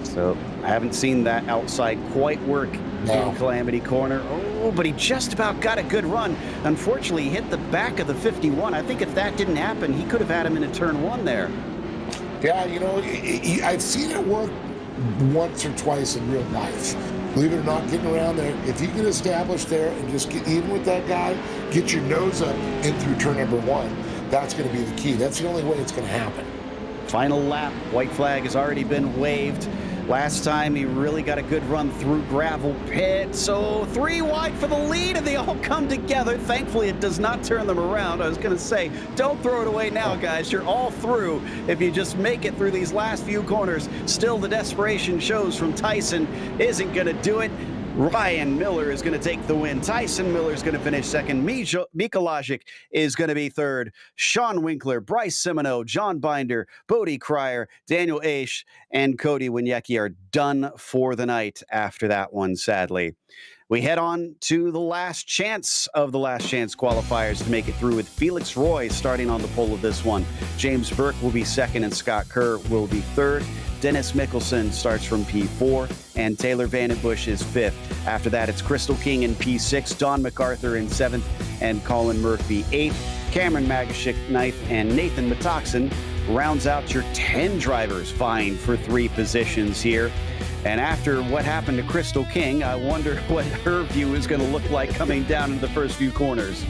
Speaker 2: So I haven't seen that outside quite work in Calamity Corner. Oh, but he just about got a good run. Unfortunately, he hit the back of the 51. I think if that didn't happen, he could have had him in a turn 1 there.
Speaker 3: Yeah, you know, I've seen it work once or twice in real life. Believe it or not, getting around there, if you can establish there and just get even with that guy, get your nose up in through turn number 1, that's going to be the key. That's the only way it's going to happen.
Speaker 2: Final lap. White flag has already been waved. Last time he really got a good run through gravel pit. So 3 wide for the lead, and they all come together. Thankfully, it does not turn them around. I was going to say, don't throw it away now, guys. You're all through if you just make it through these last few corners. Still, the desperation shows from Tyson isn't going to do it. Ryan Miller is going to take the win. Tyson Miller is going to finish second. Mika Logic is going to be third. Sean Winkler, Bryce Simoneau, John Binder, Bodie Cryer, Daniel Aish, and Cody Wieniecki are done for the night after that one, sadly. We head on to the last chance of the last chance qualifiers to make it through, with Felix Roy starting on the pole of this one. James Burke will be second and Scott Kerr will be third. Dennis Mickelson starts from P4 and Taylor Vandenbush is fifth. After that, it's Crystal King in P6, Don MacArthur in seventh, and Colin Murphy eighth. Cameron Magashik ninth, and Nathan Metoxen rounds out your 10 drivers vying for 3 positions here. And after what happened to Crystal King, I wonder what her view is going to look like coming down into the first few corners.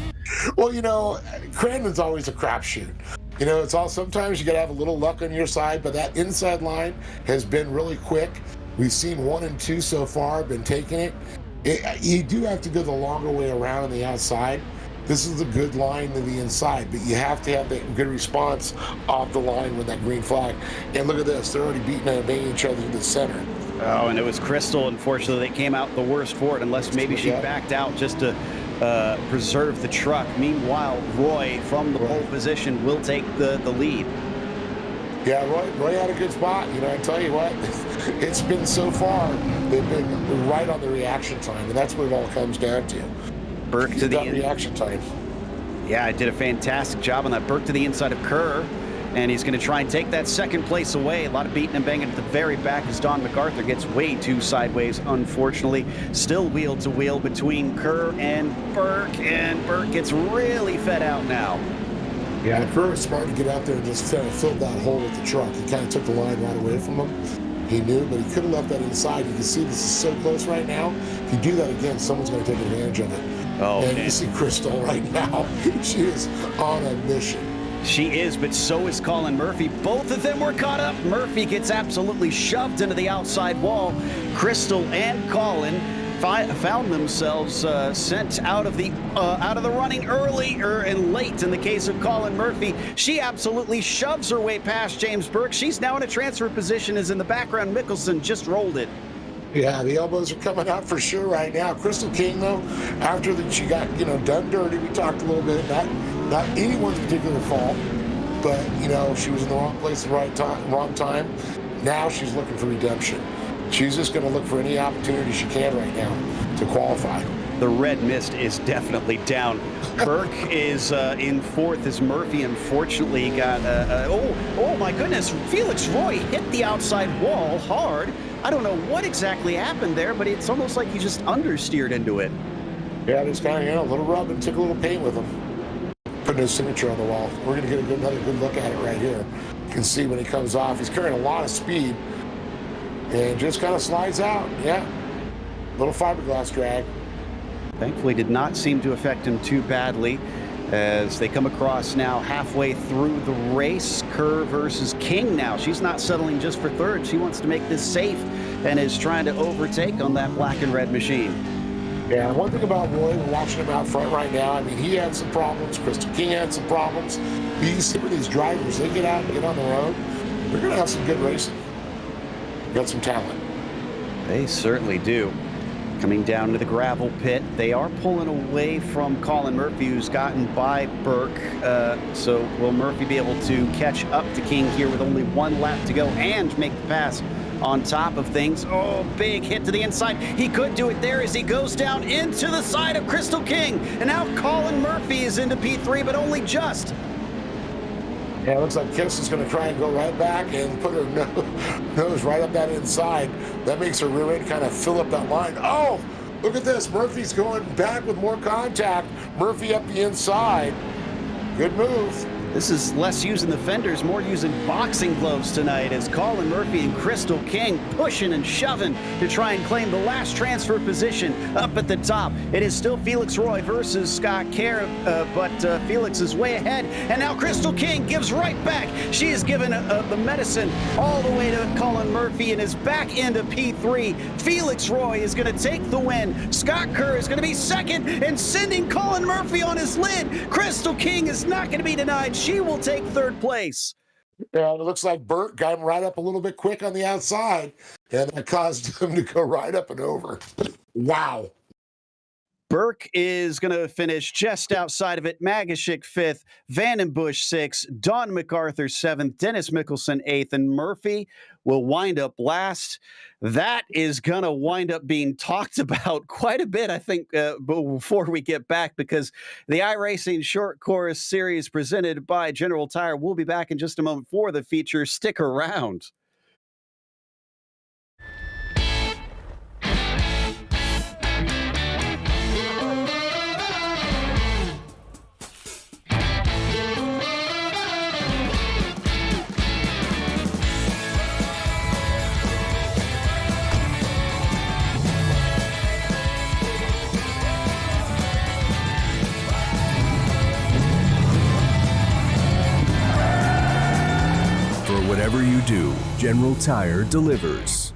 Speaker 3: Well, Crandon's always a crapshoot. It's all, sometimes you got to have a little luck on your side, but that inside line has been really quick. We've seen 1 and 2 so far, been taking it. You do have to go the longer way around on the outside. This is a good line to the inside, but you have to have that good response off the line with that green flag. And look at this, they're already beating and banging each other to the center.
Speaker 2: Oh, and it was Crystal, unfortunately, that came out the worst for it, unless maybe she backed out just to preserve the truck. Meanwhile, Roy, from the pole position, will take the lead.
Speaker 3: Yeah, Roy had a good spot. I tell you what, it's been so far, they've been right on the reaction time, and that's what it all comes down to.
Speaker 2: Burke to the
Speaker 3: reaction time.
Speaker 2: Yeah, I did a fantastic job on that. Burke to the inside of Kerr, and he's going to try and take that second place away. A lot of beating and banging at the very back as Don MacArthur gets way too sideways, unfortunately. Still wheel to wheel between Kerr and Burke gets really fed out now.
Speaker 3: Yeah, Kerr was smart to get out there and just kind of fill that hole with the truck. He kind of took the line right away from him. He knew, but he could have left that inside. You can see this is so close right now. If you do that again, someone's going to take advantage of it.
Speaker 2: Oh,
Speaker 3: and you see Crystal right now. She is on a mission.
Speaker 2: She is, but so is Colin Murphy. Both of them were caught up. Murphy gets absolutely shoved into the outside wall. Crystal and Colin found themselves sent out of the running earlier and late. In the case of Colin Murphy, she absolutely shoves her way past James Burke. She's now in a transfer position, as in the background Mickelson just rolled it.
Speaker 3: Yeah, the elbows are coming out for sure right now. Crystal King, though, after that she got done dirty, we talked a little bit, not anyone's particular fault, but she was in the wrong place at the right time, wrong time. Now she's looking for redemption. She's just going to look for any opportunity she can right now to qualify.
Speaker 2: The red mist is definitely down. Burke is in fourth, as Murphy unfortunately got oh my goodness, Felix Roy hit the outside wall hard. I don't know what exactly happened there, but it's almost like he just understeered into it.
Speaker 3: Yeah, just kind of a little rub and took a little paint with him. Putting his signature on the wall. We're going to get another good look at it right here. You can see when he comes off, he's carrying a lot of speed and just kind of slides out. Yeah, little fiberglass drag.
Speaker 2: Thankfully did not seem to affect him too badly, as they come across now halfway through the race. Kerr versus King now. She's not settling just for third. She wants to make this safe and is trying to overtake on that black and red machine.
Speaker 3: Yeah, one thing about Roy, we're watching him out front right now. I mean, he had some problems. Crystal King had some problems. But you see with these drivers, they get out and get on their own. They're going to have some good racing. Got some talent.
Speaker 2: They certainly do. Coming down to the gravel pit, they are pulling away from Colin Murphy, who's gotten by Burke. So will Murphy be able to catch up to King here with only 1 lap to go and make the pass on top of things? Oh, big hit to the inside. He could do it there as he goes down into the side of Crystal King. And now Colin Murphy is into P3, but only just.
Speaker 3: Yeah, it looks like Kirsten's going to try and go right back and put her nose right up that inside. That makes her rear end kind of fill up that line. Oh, look at this. Murphy's going back with more contact. Murphy up the inside. Good move.
Speaker 2: This is less using the fenders, more using boxing gloves tonight, as Colin Murphy and Crystal King pushing and shoving to try and claim the last transfer position up at the top. It is still Felix Roy versus Scott Kerr, but Felix is way ahead. And now Crystal King gives right back. She is given the medicine all the way to Colin Murphy and is back into P3. Felix Roy is going to take the win. Scott Kerr is going to be second and sending Colin Murphy on his lid. Crystal King is not going to be denied. She will take third place.
Speaker 3: Yeah, it looks like Burt got him right up a little bit quick on the outside, and that caused him to go right up and over. Wow.
Speaker 2: Burke is going to finish just outside of it. Magashik 5th, Vandenbush 6th, Don MacArthur 7th, Dennis Mickelson 8th, and Murphy will wind up last. That is going to wind up being talked about quite a bit, I think, before we get back, because the iRacing Short Course Series presented by General Tire will be back in just a moment for the feature. Stick around.
Speaker 1: Whatever you do, General Tire delivers.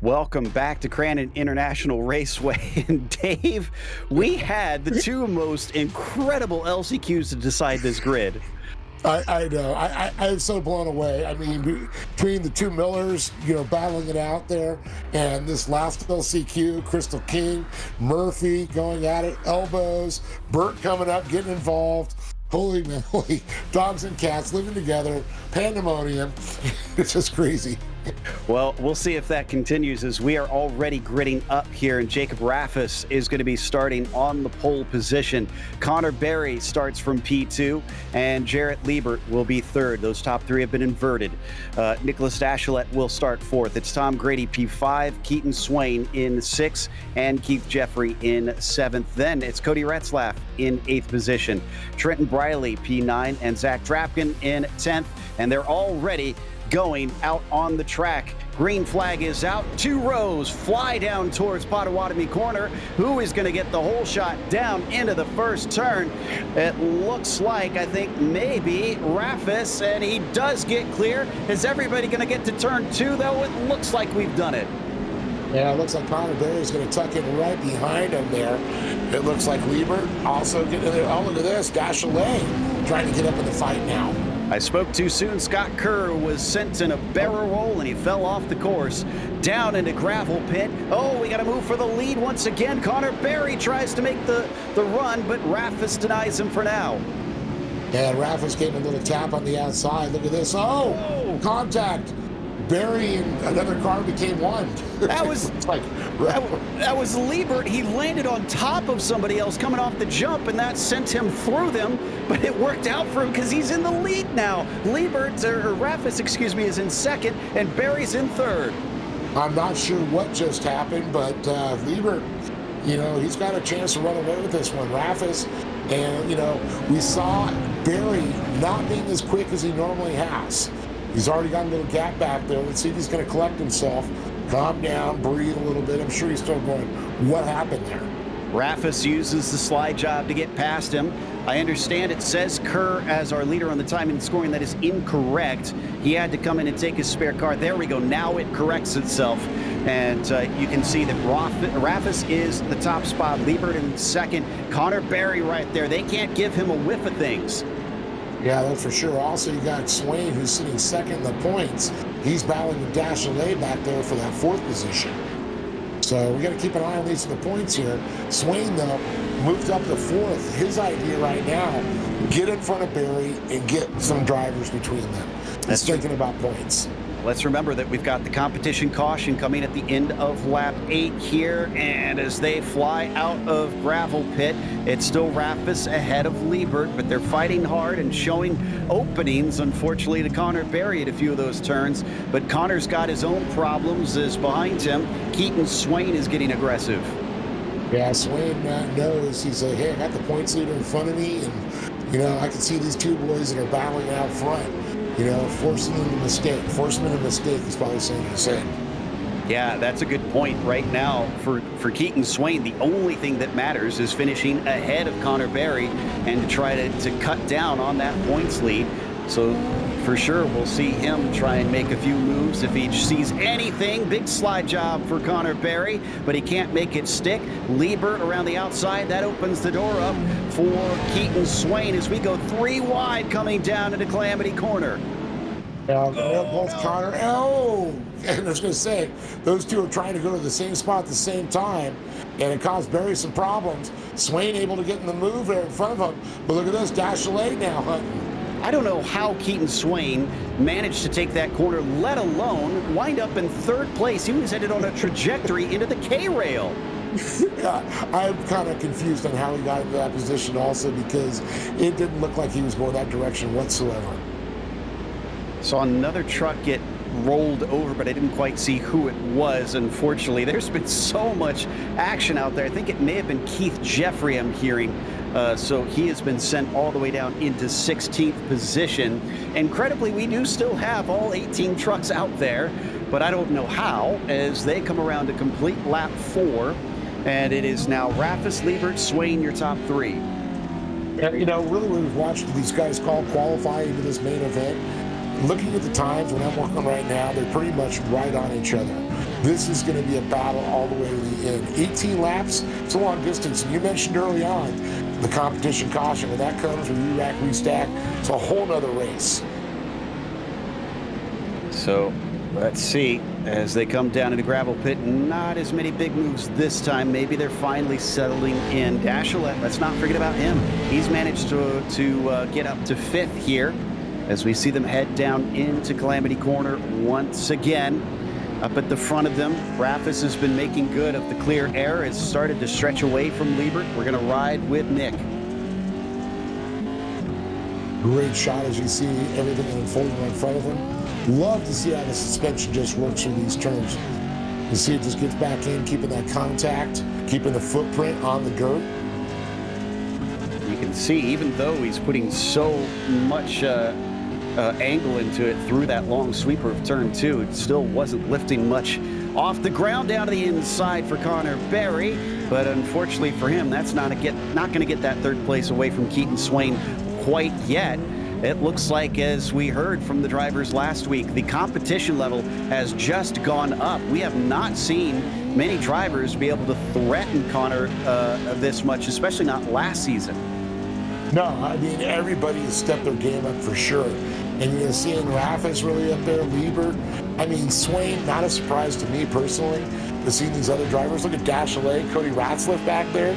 Speaker 2: Welcome back to Crandon International Raceway. And Dave, we had the two most incredible LCQs to decide this grid.
Speaker 3: I know. I'm so blown away. I mean, between the two Millers, battling it out there, and this last LCQ, Crystal King, Murphy going at it, elbows, Burt coming up, getting involved. Holy moly, dogs and cats living together, pandemonium. It's just crazy.
Speaker 2: Well, we'll see if that continues, as we are already gridding up here, and Jacob Raffis is going to be starting on the pole position. Connor Berry starts from P2, and Jarrett Liebert will be third. Those top three have been inverted. Nicholas Dashelet will start fourth. It's Tom Grady P5, Keaton Swain in 6th, and Keith Jeffrey in 7th. Then it's Cody Retzlaff in 8th position, Trenton Briley P9, and Zach Drapkin in 10th, and they're already going out on the track. Green flag is out. 2 rows fly down towards Potawatomi Corner. Who is going to get the whole shot down into the first turn? It looks like, I think, maybe Raffis, and he does get clear. Is everybody going to get to turn 2, though? It looks like we've done it.
Speaker 3: Yeah, it looks like Connor Berry is going to tuck in right behind him there. It looks like Liebert also getting there. Oh, look at this. Dashelet trying to get up in the fight now.
Speaker 2: I spoke too soon. Scott Kerr was sent in a barrel roll, and he fell off the course down into gravel pit. Oh, we got to move for the lead once again. Connor Berry tries to make the run, but Raffis denies him for now.
Speaker 3: Yeah, Raffis gave him a little tap on the outside. Look at this. Oh, contact. Berry and another car became one.
Speaker 2: That was that was Liebert. He landed on top of somebody else coming off the jump, and that sent him through them. But it worked out for him because he's in the lead now. Raffis, is in 2nd, and Berry's in 3rd.
Speaker 3: I'm not sure what just happened, but Liebert, he's got a chance to run away with this one. Raffis, and we saw Berry not being as quick as he normally has. He's already got a little gap back there. Let's see if he's going to collect himself, calm down, breathe a little bit. I'm sure he's still going, what happened there?
Speaker 2: Raffis uses the slide job to get past him. I understand it says Kerr as our leader on the timing and scoring. That is incorrect. He had to come in and take his spare car. There we go. Now it corrects itself. And you can see that Raffis is the top spot, Liebert in second, Connor Berry right there. They can't give him a whiff of things.
Speaker 3: Yeah, that's for sure. Also, you got Swain, who's sitting second in the points. He's battling with Dashley back there for that fourth position. So we got to keep an eye on these in the points here. Swain, though, moved up to fourth. His idea right now, get in front of Berry and get some drivers between them. He's thinking about points.
Speaker 2: Let's remember that we've got the competition caution coming at the end of lap 8 here, and as they fly out of gravel pit, it's still Raffis ahead of Liebert, but they're fighting hard and showing openings, unfortunately, to Connor Berry at a few of those turns. But Connor's got his own problems as behind him, Keaton Swain is getting aggressive.
Speaker 3: Yeah, Swain knows. He's like, hey, I got the points leader in front of me, and, you know, I can see these two boys that are battling out front. You know, forcing them to mistake. Forcing them to mistake is probably something to say.
Speaker 2: Yeah, that's a good point right now for Keaton Swain. The only thing that matters is finishing ahead of Connor Berry and to try to cut down on that points lead. So for sure, we'll see him try and make a few moves if he sees anything. Big slide job for Connor Berry, but he can't make it stick. Liebert around the outside. That opens the door up for Keaton Swain as we go 3 wide coming down into Calamity Corner.
Speaker 3: Both Connor. Oh! And I was going to say, those two are trying to go to the same spot at the same time, and it caused Berry some problems. Swain able to get in the move there in front of him. But look at this, Dashley now hunting.
Speaker 2: I don't know how Keaton Swain managed to take that corner, let alone wind up in third place. He was headed on a trajectory into the K-rail.
Speaker 3: Yeah, I'm kind of confused on how he got into that position also, because it didn't look like he was going that direction whatsoever.
Speaker 2: Saw another truck get rolled over, but I didn't quite see who it was, unfortunately. There's been so much action out there. I think it may have been Keith Jeffrey I'm hearing. So he has been sent all the way down into 16th position. Incredibly, we do still have all 18 trucks out there, but I don't know how, as they come around to complete lap 4. And it is now Raffis, Liebert, Swain, your top 3.
Speaker 3: You know, really, when we've watched these guys call qualifying to this main event, looking at the times when I'm working right now, they're pretty much right on each other. This is going to be a battle all the way to the end. 18 laps, it's a long distance. And you mentioned early on the competition caution. When that comes, we re-rack, restack, it's a whole nother race.
Speaker 2: So let's see as they come down into gravel pit. Not as many big moves this time. Maybe they're finally settling in. Dashley, let's not forget about him. He's managed to get up to 5th here as we see them head down into Calamity Corner once again. Up at the front of them, Raffis has been making good of the clear air. Has started to stretch away from Liebert. We're going to ride with Nick.
Speaker 3: Great shot as you see everything unfolding in front of him. Love to see how the suspension just works through these turns. You see it just gets back in, keeping that contact, keeping the footprint on the dirt.
Speaker 2: You can see, even though he's putting so much angle into it through that long sweeper of turn 2, it still wasn't lifting much off the ground down to the inside for Connor Berry. But unfortunately for him, that's not going to get that third place away from Keaton Swain quite yet. It looks like, as we heard from the drivers last week, the competition level has just gone up. We have not seen many drivers be able to threaten Connor this much, especially not last season.
Speaker 3: No, I mean, everybody has stepped their game up for sure. And you're seeing Raffis really up there, Liebert. I mean, Swain, not a surprise to me personally, to see these other drivers. Look at Dashley, Cody Retzlaff back there.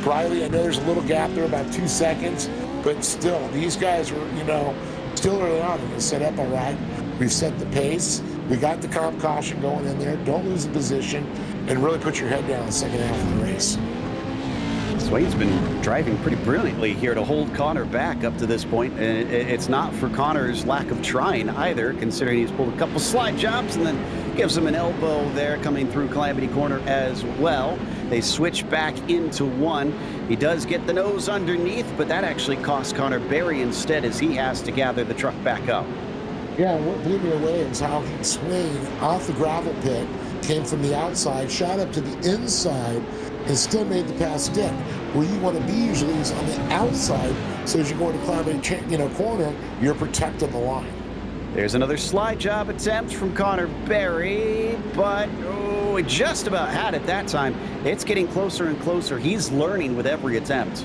Speaker 3: Briley, I know there's a little gap there, about 2 seconds. But still, these guys are, you know, still early on. They're going to set up all right. We've set the pace. We got the comp caution going in there. Don't lose the position. And really put your head down in the second half of the race.
Speaker 2: Swain's been driving pretty brilliantly here to hold Connor back up to this point. And it's not for Connor's lack of trying either, considering he's pulled a couple slide jobs and then gives him an elbow there coming through Calamity Corner as well. They switch back into 1. He does get the nose underneath, but that actually costs Connor Berry instead, as he has to gather the truck back up.
Speaker 3: Yeah, what blew me away is how Swain, off the gravel pit, came from the outside, shot up to the inside, and still made the pass stick. Where you want to be usually is on the outside, so as you go into Calamity Corner, you're protecting the line.
Speaker 2: There's another slide job attempt from Connor Berry, but Oh, we just about had it that time. It's getting closer and closer. He's learning with every attempt.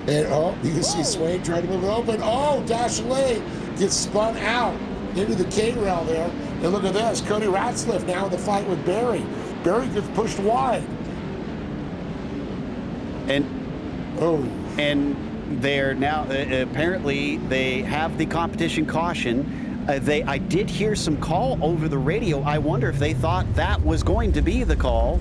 Speaker 3: And you can see Swain trying to move it open. Oh, Dashley gets spun out into the K-rail there. And look at this, Cody Retzlaff now in the fight with Barry. Barry gets pushed wide.
Speaker 2: And they're now apparently they have the competition caution. I did hear some call over the radio. I wonder if they thought that was going to be the call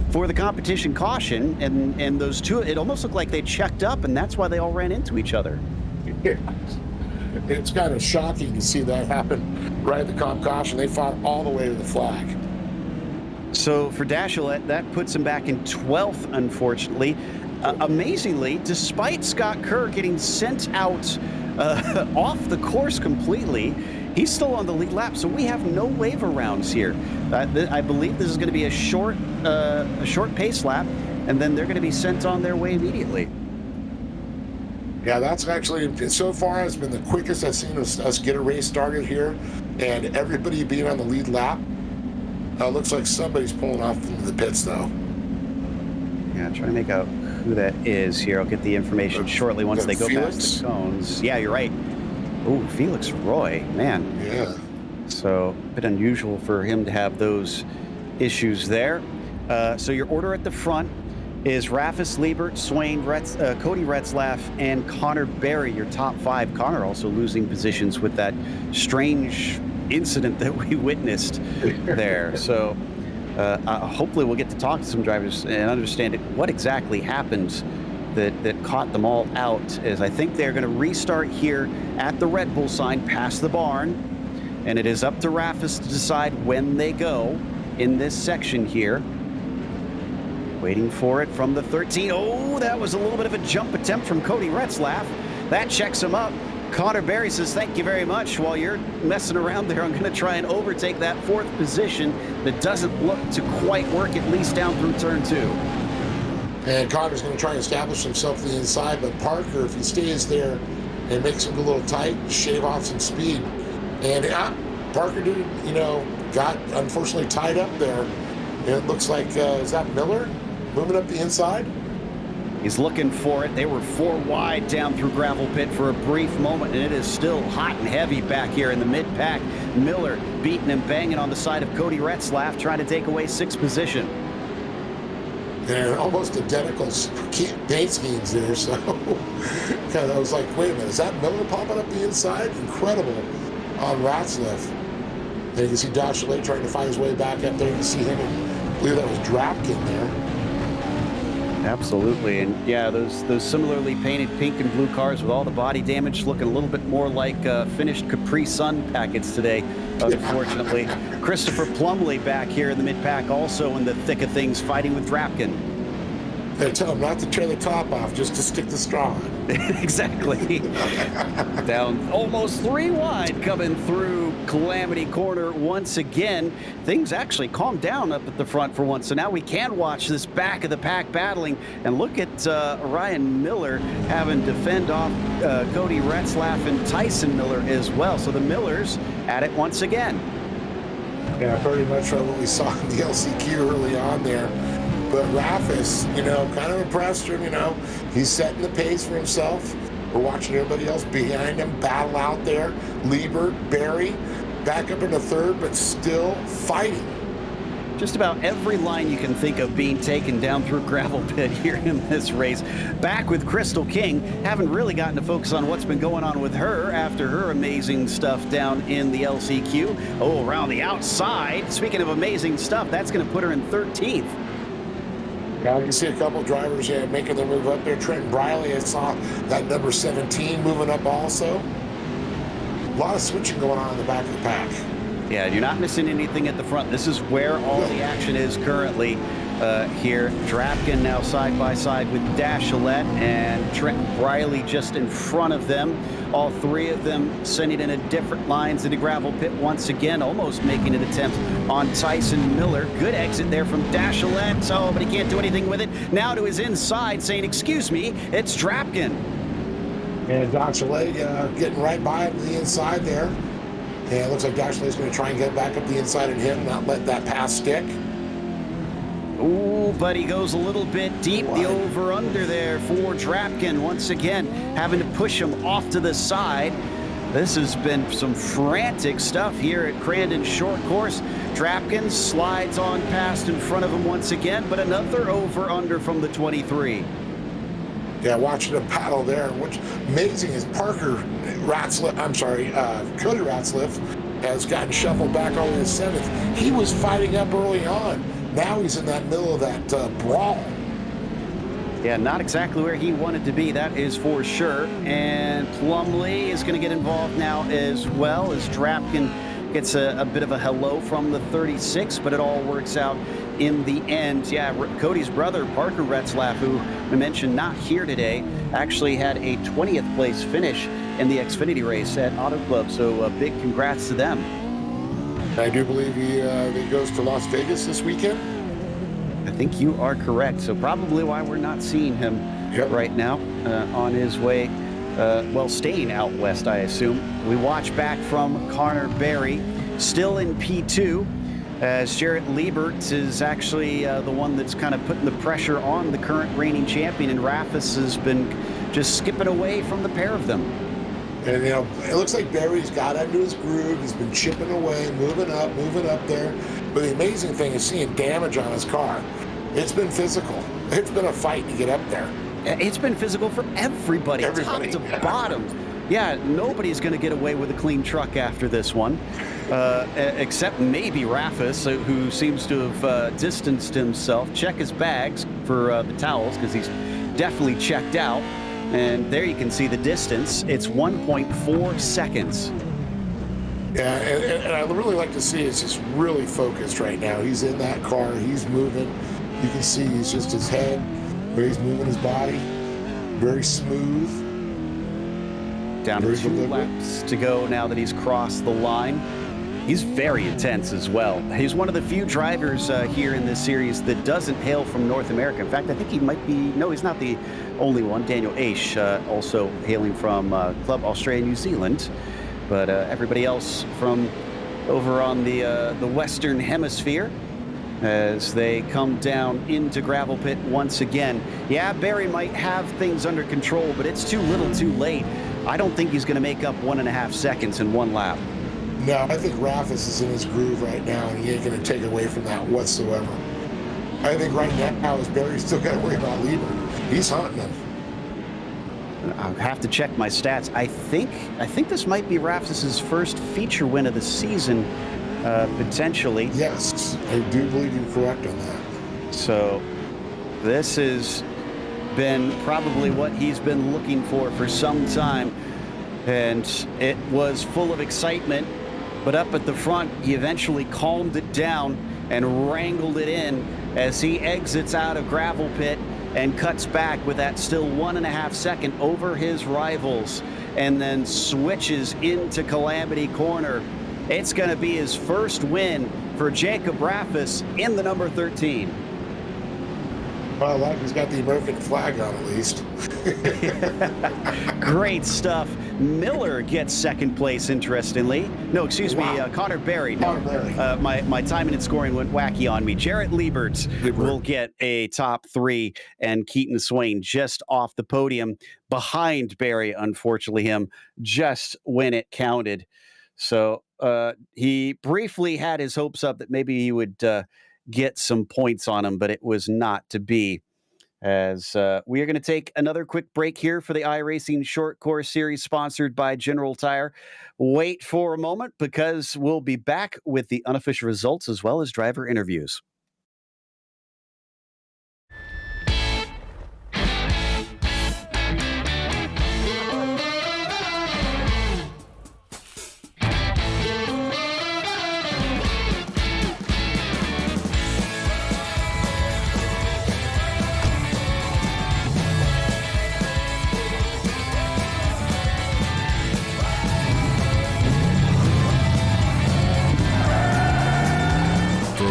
Speaker 2: for the competition caution, and those two, it almost looked like they checked up, and that's why they all ran into each other.
Speaker 3: It's kind of shocking to see that happen right at the comp caution. They fought all the way to the flag.
Speaker 2: So for Dashlett, that puts him back in 12th, unfortunately. Amazingly, despite Scott Kerr getting sent out off the course completely, he's still on the lead lap, so we have no waiver rounds here. I believe this is going to be a short pace lap, and then they're going to be sent on their way immediately.
Speaker 3: Yeah, that's actually, so far, has been the quickest I've seen us get a race started here, and everybody being on the lead lap. Looks like somebody's pulling off into the pits, though.
Speaker 2: Yeah, trying to make out who that is here. I'll get the information shortly once they go past the cones. Yeah, you're right. Oh, Felix Roy, man.
Speaker 3: Yeah.
Speaker 2: So a bit unusual for him to have those issues there. So your order at the front is Rafis, Liebert, Swain, Cody Retzlaff, and Connor Berry, your top five. Connor also losing positions with that strange incident that we witnessed there. So hopefully we'll get to talk to some drivers and understand what exactly happened that caught them all out, as I think they're going to restart here at the Red Bull sign past the barn, and it is up to Rafis to decide when they go in this section here. Waiting for it from the 13. Oh, that was a little bit of a jump attempt from Cody Retzlaff. That checks him up. Connor Berry says, thank you very much. While you're messing around there, I'm going to try and overtake that fourth position that doesn't look to quite work, at least down through turn 2.
Speaker 3: And Connor's going to try and establish himself to the inside, but Parker, if he stays there and makes him a little tight, shave off some speed. And Parker did, got unfortunately tied up there. And it looks like, is that Miller moving up the inside?
Speaker 2: He's looking for it. They were 4 wide down through gravel pit for a brief moment, and it is still hot and heavy back here in the mid-pack. Miller beating and banging on the side of Cody Retzlaff, trying to take away 6th position.
Speaker 3: They're almost identical paint schemes there, so I was like, wait a minute, is that Miller popping up the inside? Incredible on Retzlaff. And you can see Dashley trying to find his way back up there. You can see him, and I believe that was Drapkin there.
Speaker 2: Absolutely, and yeah, those similarly painted pink and blue cars with all the body damage looking a little bit more like finished Capri Sun packets today, unfortunately. Christopher Plumley back here in the mid-pack, also in the thick of things, fighting with Drapkin.
Speaker 3: They tell him not to tear the top off, just to stick the straw on.
Speaker 2: Exactly. Down almost 3 wide coming through Calamity Corner once again. Things actually calmed down up at the front for once, so now we can watch this back of the pack battling, and look at Ryan Miller having to fend off Cody Retzlaff and Tyson Miller as well. So the Millers at it once again.
Speaker 3: Yeah, pretty much what we saw in the LCQ early on there. But Rafis, kind of impressed him, He's setting the pace for himself. We're watching everybody else behind him battle out there. Liebert, Barry, back up into 3rd, but still fighting.
Speaker 2: Just about every line you can think of being taken down through gravel pit here in this race. Back with Crystal King. Haven't really gotten to focus on what's been going on with her after her amazing stuff down in the LCQ. Oh, around the outside. Speaking of amazing stuff, that's going to put her in 13th.
Speaker 3: Now you can see a couple of drivers making their move up there. Trenton Briley, I saw that number 17 moving up also. A lot of switching going on in the back of the pack.
Speaker 2: Yeah, you're not missing anything at the front. This is where all the action is currently here. Drapkin now side by side with Dashlett, and Trenton Briley just in front of them. All 3 of them sending in a different lines into gravel pit once again, almost making an attempt on Tyson Miller. Good exit there from Dashlett, but he can't do anything with it. Now to his inside saying, excuse me, it's Drapkin.
Speaker 3: And Dashlett getting right by him to the inside there. And it looks like Dashley's going to try and get back up the inside of him, not let that pass stick.
Speaker 2: Ooh, but he goes a little bit deep. The over-under there for Drapkin. Once again, having to push him off to the side. This has been some frantic stuff here at Crandon short course. Drapkin slides on past in front of him once again, but another over-under from the 23.
Speaker 3: Yeah, watching him paddle there. What's amazing is Cody Retzlaff has gotten shuffled back over the seventh. He was fighting up early on. Now he's in that middle of that brawl.
Speaker 2: Yeah, not exactly where he wanted to be, that is for sure. And Plumlee is going to get involved now as well, as Drapkin gets a bit of a hello from the 36, but it all works out in the end. Yeah, Cody's brother, Parker Retzlaff, who we mentioned not here today, actually had a 20th place finish in the Xfinity race at Auto Club, so a big congrats to them.
Speaker 3: I do believe he goes to Las Vegas this weekend.
Speaker 2: I think you are correct, so probably why we're not seeing him right now on his way, staying out west, I assume. We watch back from Connor Berry, still in P2, as Jarrett Liebert is actually the one that's kind of putting the pressure on the current reigning champion, and Rafis has been just skipping away from the pair of them.
Speaker 3: And, it looks like Barry's got into his groove. He's been chipping away, moving up there. But the amazing thing is seeing damage on his car. It's been physical. It's been a fight to get up there.
Speaker 2: It's been physical for everybody. Top to bottom. Yeah, nobody's going to get away with a clean truck after this one, except maybe Rafis, who seems to have distanced himself. Check his bags for the towels, because he's definitely checked out. And there you can see the distance. It's 1.4 seconds.
Speaker 3: Yeah, and I really like to see is just really focused right now. He's in that car. He's moving. You can see he's just his head, where he's moving his body. Very smooth.
Speaker 2: Down to 2 laps to go now that he's crossed the line. He's very intense as well. He's one of the few drivers here in this series that doesn't hail from North America. In fact, I think he might be, no, he's not the only one. Daniel Aish, also hailing from Club Australia, New Zealand. But everybody else from over on the Western Hemisphere as they come down into gravel pit once again. Yeah, Barry might have things under control, but it's too little too late. I don't think he's going to make up 1.5 seconds in one lap.
Speaker 3: No, I think Rafis is in his groove right now, and he ain't going to take away from that whatsoever. I think right now, is Barry's still got to worry about Liebert. He's hunting him.
Speaker 2: I'll have to check my stats. I think this might be Rafis's first feature win of the season, potentially.
Speaker 3: Yes, I do believe you're correct on that.
Speaker 2: So this has been probably what he's been looking for some time, and it was full of excitement. But up at the front, he eventually calmed it down and wrangled it in as he exits out of gravel pit and cuts back with that still 1.5 second over his rivals, and then switches into Calamity Corner. It's going to be his first win for Jacob Rafis in the number 13.
Speaker 3: Well, like he's got the American flag on at least.
Speaker 2: Great stuff. Miller gets second place, interestingly. No, excuse me, Connor Berry. No, my timing and scoring went wacky on me. Jarrett Liebert will get a top 3, and Keaton Swain just off the podium behind Berry, unfortunately, him just when it counted. So he briefly had his hopes up that maybe he would get some points on him, but it was not to be. As we are going to take another quick break here for the iRacing Short Course Series, sponsored by General Tire. Wait for a moment, because we'll be back with the unofficial results as well as driver interviews.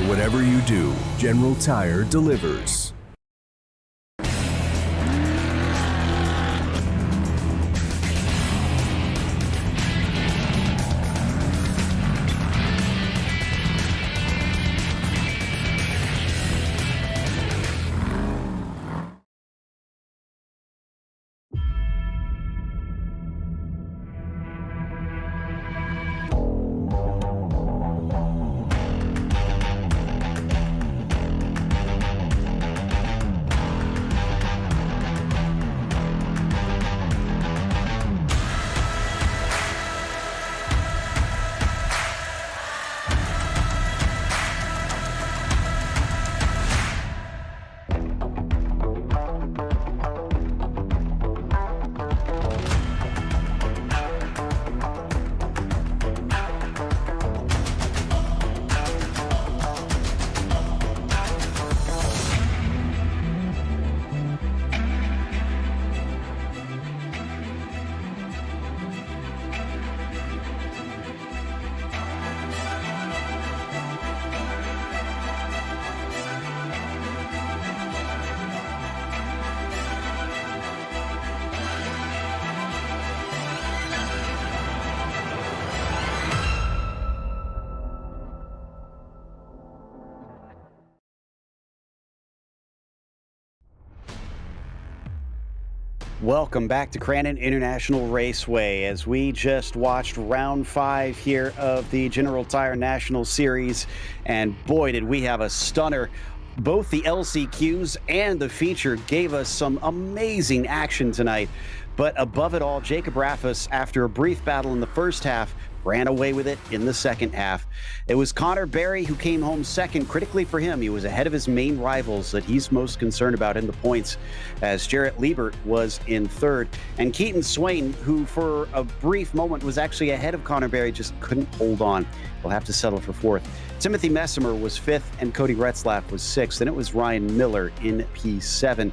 Speaker 1: Whatever you do, General Tire delivers.
Speaker 2: Welcome back to Crandon International Raceway as we just watched round 5 here of the General Tire National Series, and boy did we have a stunner. Both the LCQs and the feature gave us some amazing action tonight, but above it all, Jacob Raffus, after a brief battle in the first half, ran away with it in the second half. It was Connor Berry who came home second. Critically for him, he was ahead of his main rivals that he's most concerned about in the points, as Jarrett Liebert was in third. And Keaton Swain, who for a brief moment was actually ahead of Connor Berry, just couldn't hold on. He'll have to settle for fourth. Timothy Messimer was fifth, and Cody Retzlaff was sixth. And it was Ryan Miller in P7,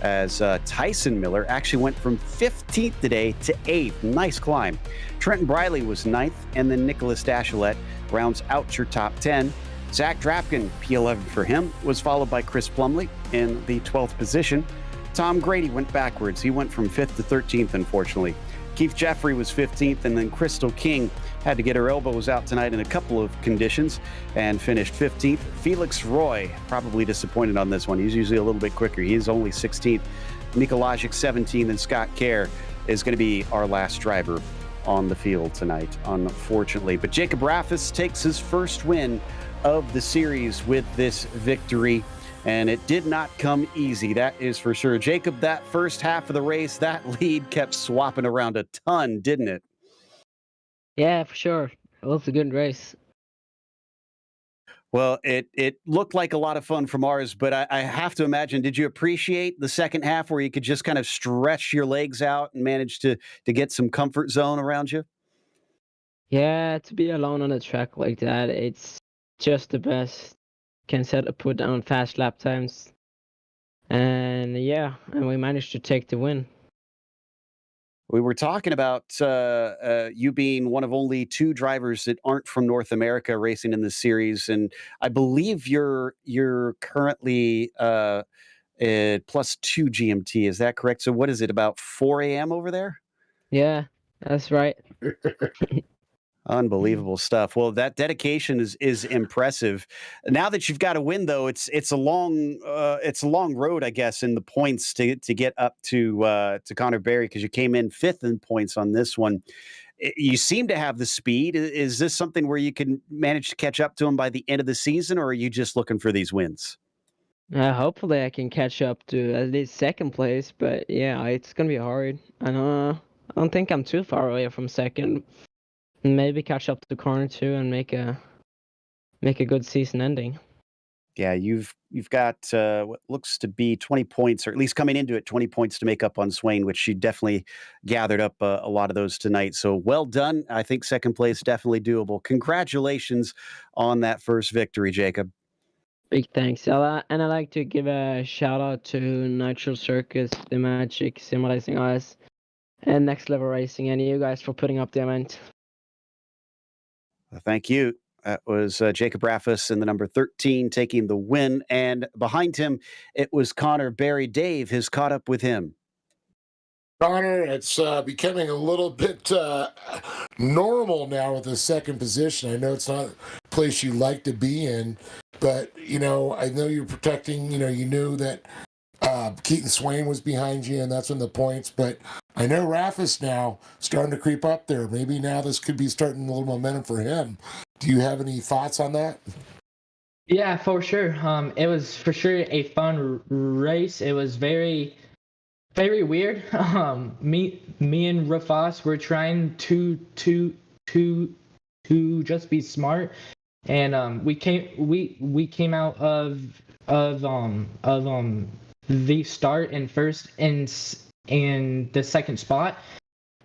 Speaker 2: as Tyson Miller actually went from 15th today to 8th. Nice climb. Trenton Briley was 9th, and then Nicholas Dashilet rounds out your top 10. Zach Drapkin, P11 for him, was followed by Chris Plumley in the 12th position. Tom Grady went backwards. He went from 5th to 13th, unfortunately. Keith Jeffrey was 15th, and then Crystal King had to get her elbows out tonight in a couple of conditions and finished 15th. Felix Roy, probably disappointed on this one. He's usually a little bit quicker. He's only 16th. Nikolajic 17th, and Scott Kerr is going to be our last driver on the field tonight, unfortunately. But Jacob Raffus takes his first win of the series with this victory, and it did not come easy, that is for sure. Jacob, that first half of the race, that lead kept swapping around a ton, didn't it?
Speaker 5: Yeah, for sure. It was a good race.
Speaker 2: Well, it looked like a lot of fun from ours, but I have to imagine, did you appreciate the second half where you could just kind of stretch your legs out and manage to get some comfort zone around you?
Speaker 5: Yeah, to be alone on a track like that, it's just the best. Can put down fast lap times. And yeah, and we managed to take the win.
Speaker 2: We were talking about you being one of only 2 drivers that aren't from North America racing in this series, and I believe you're currently at +2 GMT. Is that correct? So what is it, about 4 a.m. over there?
Speaker 5: Yeah, that's right.
Speaker 2: Unbelievable stuff. Well, that dedication is impressive. Now that you've got a win, though, it's a long road, I guess, in the points to get up to Connor Berry, because you came in 5th in points on this one. You seem to have the speed. Is this something where you can manage to catch up to him by the end of the season, or are you just looking for these wins?
Speaker 5: Hopefully I can catch up to at least second place, but yeah, it's gonna be hard. I don't think I'm too far away from second. Maybe catch up to corner 2 and make a good season ending.
Speaker 2: Yeah, you've got what looks to be 20 points, or at least coming into it, 20 points to make up on Swain, which she definitely gathered up a lot of those tonight. So well done. I think second place definitely doable. Congratulations on that first victory, Jacob.
Speaker 5: Big thanks. And I like to give a shout out to Nitro Circus, The Magic, Symbolizing Us, and Next Level Racing, and you guys for putting up the event.
Speaker 2: Thank you. That was Jacob Raffus in the number 13 taking the win. And behind him, it was Connor Berry. Dave has caught up with him.
Speaker 3: Connor, it's becoming a little bit normal now with the second position. I know it's not a place you like to be in, but, I know you're protecting, you knew that Keaton Swain was behind you, and that's in the points, but I know Raffus now starting to creep up there. Maybe now this could be starting a little momentum for him. Do you have any thoughts on that?
Speaker 6: Yeah, for sure. It was for sure a fun race. It was very, very weird. Me and Rafas were trying to just be smart, and we came out of the start in first and the second spot,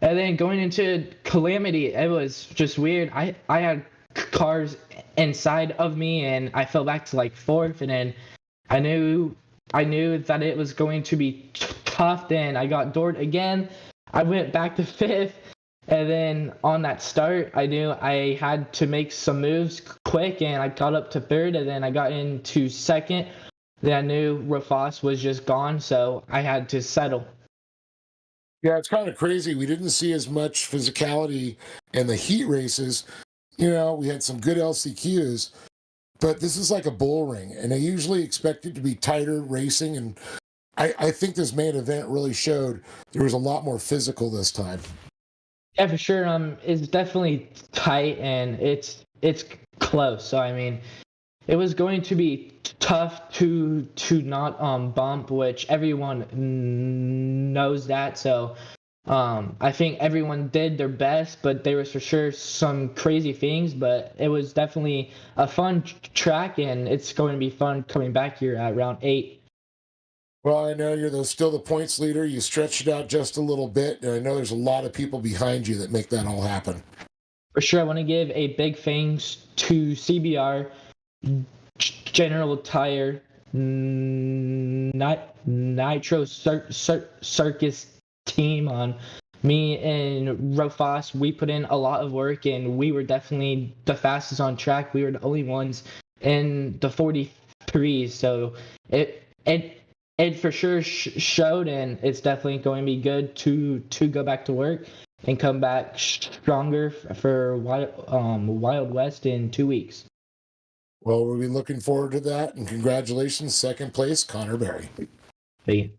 Speaker 6: and then going into Calamity, it was just weird. I had cars inside of me, and I fell back to like 4th, and then I knew that it was going to be tough. Then I got doored again. I went back to 5th, and then on that start, I knew I had to make some moves quick, and I got up to 3rd, and then I got into 2nd. Then I knew Rafas was just gone, so I had to settle.
Speaker 3: Yeah, it's kind of crazy. We didn't see as much physicality in the heat races. We had some good LCQs, but this is like a bull ring, and I usually expect it to be tighter racing, and I think this main event really showed there was a lot more physical this time.
Speaker 6: Yeah, for sure. It's definitely tight and it's close. So I mean, it was going to be tough to not bump, which everyone knows that. So I think everyone did their best, but there was for sure some crazy things. But it was definitely a fun track, and it's going to be fun coming back here at round 8.
Speaker 3: Well, I know you're still the points leader. You stretched it out just a little bit, and I know there's a lot of people behind you that make that all happen.
Speaker 6: For sure, I want to give a big thanks to CBR, General Tire, Nitro Circus team on me and Rofas. We put in a lot of work, and we were definitely the fastest on track. We were the only ones in the 43s, so it for sure showed, and it's definitely going to be good to go back to work and come back stronger for Wild West in 2 weeks.
Speaker 3: Well, we'll be looking forward to that, and congratulations, second place, Connor Berry.
Speaker 6: Hey.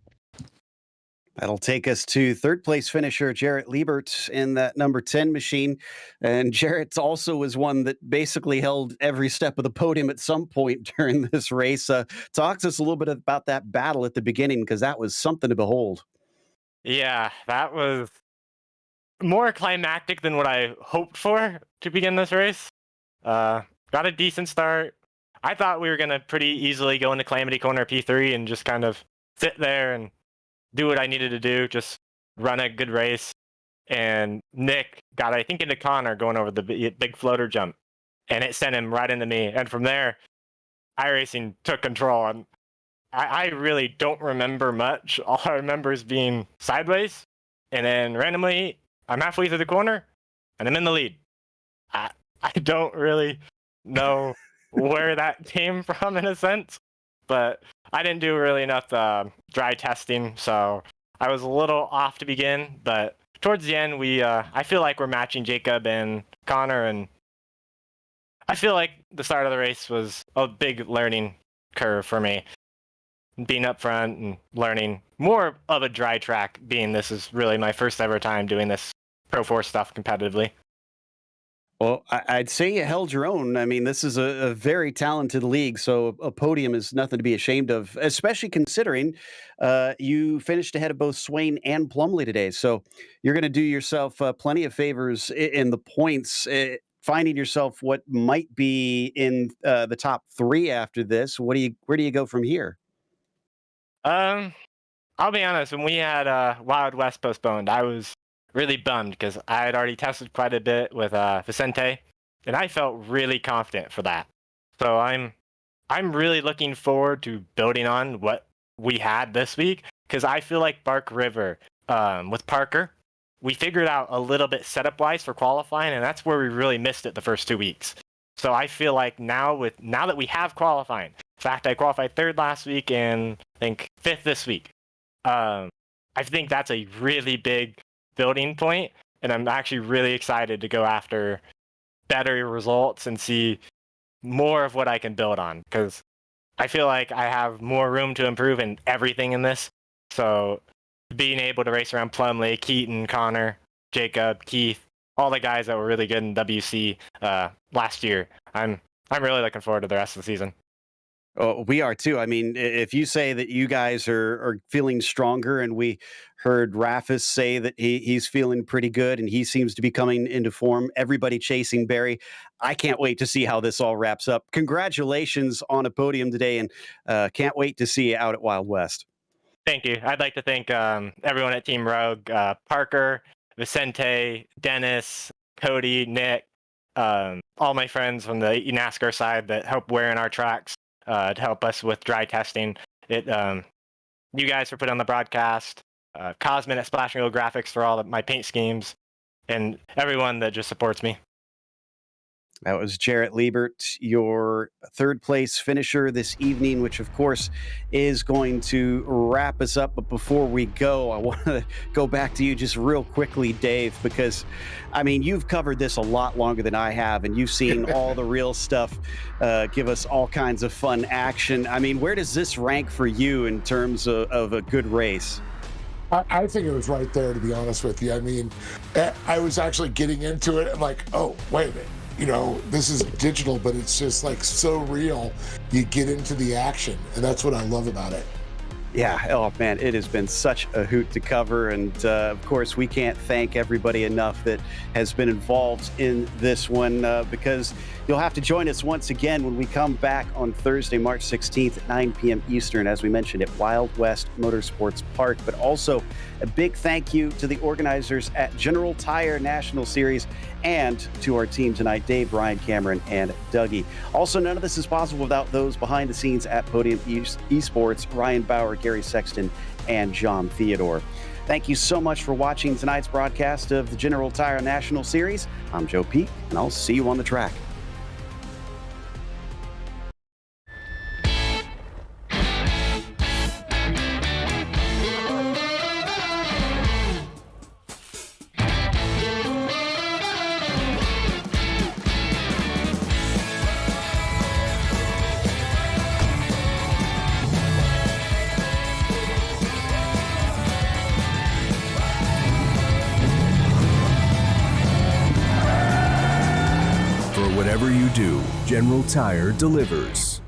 Speaker 2: That'll take us to third place finisher Jarrett Liebert in that number 10 machine. And Jarrett also was one that basically held every step of the podium at some point during this race. Talk to us a little bit about that battle at the beginning, because that was something to behold.
Speaker 7: Yeah, that was more climactic than what I hoped for to begin this race. Got a decent start. I thought we were going to pretty easily go into Calamity Corner P3 and just kind of sit there and do what I needed to do, just run a good race. And Nick got, I think, into Connor going over the big floater jump, and it sent him right into me. And from there, iRacing took control. And I really don't remember much. All I remember is being sideways, and then randomly, I'm halfway through the corner, and I'm in the lead. I don't really know where that came from in a sense, but I didn't do really enough dry testing, so I was a little off to begin. But towards the end, I feel like we're matching Jacob and Connor, and I feel like the start of the race was a big learning curve for me. Being up front and learning more of a dry track, being this is really my first ever time doing this Pro 4 stuff competitively.
Speaker 2: Well, I'd say you held your own. I mean, this is a very talented league, so a podium is nothing to be ashamed of, especially considering you finished ahead of both Swain and Plumley today. So you're going to do yourself plenty of favors in the points, finding yourself what might be in the top 3 after this. Where do you go from here?
Speaker 7: I'll be honest, when we had Wild West postponed, I was really bummed because I had already tested quite a bit with Vicente, and I felt really confident for that. So I'm really looking forward to building on what we had this week, because I feel like Bark River with Parker, we figured out a little bit setup-wise for qualifying, and that's where we really missed it the first 2 weeks. So I feel like now that we have qualifying, in fact, I qualified 3rd last week and I think 5th this week. I think that's a really big building point, and I'm actually really excited to go after better results and see more of what I can build on, because I feel like I have more room to improve in everything in this. So being able to race around Plumley, Keaton, Connor, Jacob, Keith, all the guys that were really good in WC last year, I'm really looking forward to the rest of the season.
Speaker 2: Oh, we are too. I mean, if you say that you guys are feeling stronger, and we heard Rafis say that he's feeling pretty good and he seems to be coming into form, everybody chasing Barry, I can't wait to see how this all wraps up. Congratulations on a podium today, and can't wait to see you out at Wild West.
Speaker 7: Thank you. I'd like to thank everyone at Team Rogue, Parker, Vicente, Dennis, Cody, Nick, all my friends from the NASCAR side that help wearing our tracks. To help us with dry testing. You guys for putting on the broadcast, Cosmin at Splash and Go Graphics for all of my paint schemes, and everyone that just supports me.
Speaker 2: That was Jarrett Liebert, your third place finisher this evening, which of course is going to wrap us up. But before we go, I want to go back to you just real quickly, Dave, because I mean, you've covered this a lot longer than I have, and you've seen all the real stuff, give us all kinds of fun action. I mean, where does this rank for you in terms of a good race?
Speaker 3: I think it was right there, to be honest with you. I mean, I was actually getting into it. I'm like, oh, wait a minute. You know, this is digital, but it's just like so real. You get into the action, and that's what I love about it.
Speaker 2: Yeah, oh man, it has been such a hoot to cover. And of course, we can't thank everybody enough that has been involved in this one, because you'll have to join us once again when we come back on Thursday, March 16th at 9 p.m. Eastern, as we mentioned, at Wild West Motorsports Park. But also a big thank you to the organizers at General Tire National Series and to our team tonight, Dave, Ryan, Cameron, and Dougie. Also, none of this is possible without those behind the scenes at Podium Esports, Ryan Bauer, Gary Sexton, and John Theodore. Thank you so much for watching tonight's broadcast of the General Tire National Series. I'm Joe Peak, and I'll see you on the track.
Speaker 1: Whatever you do, General Tire delivers.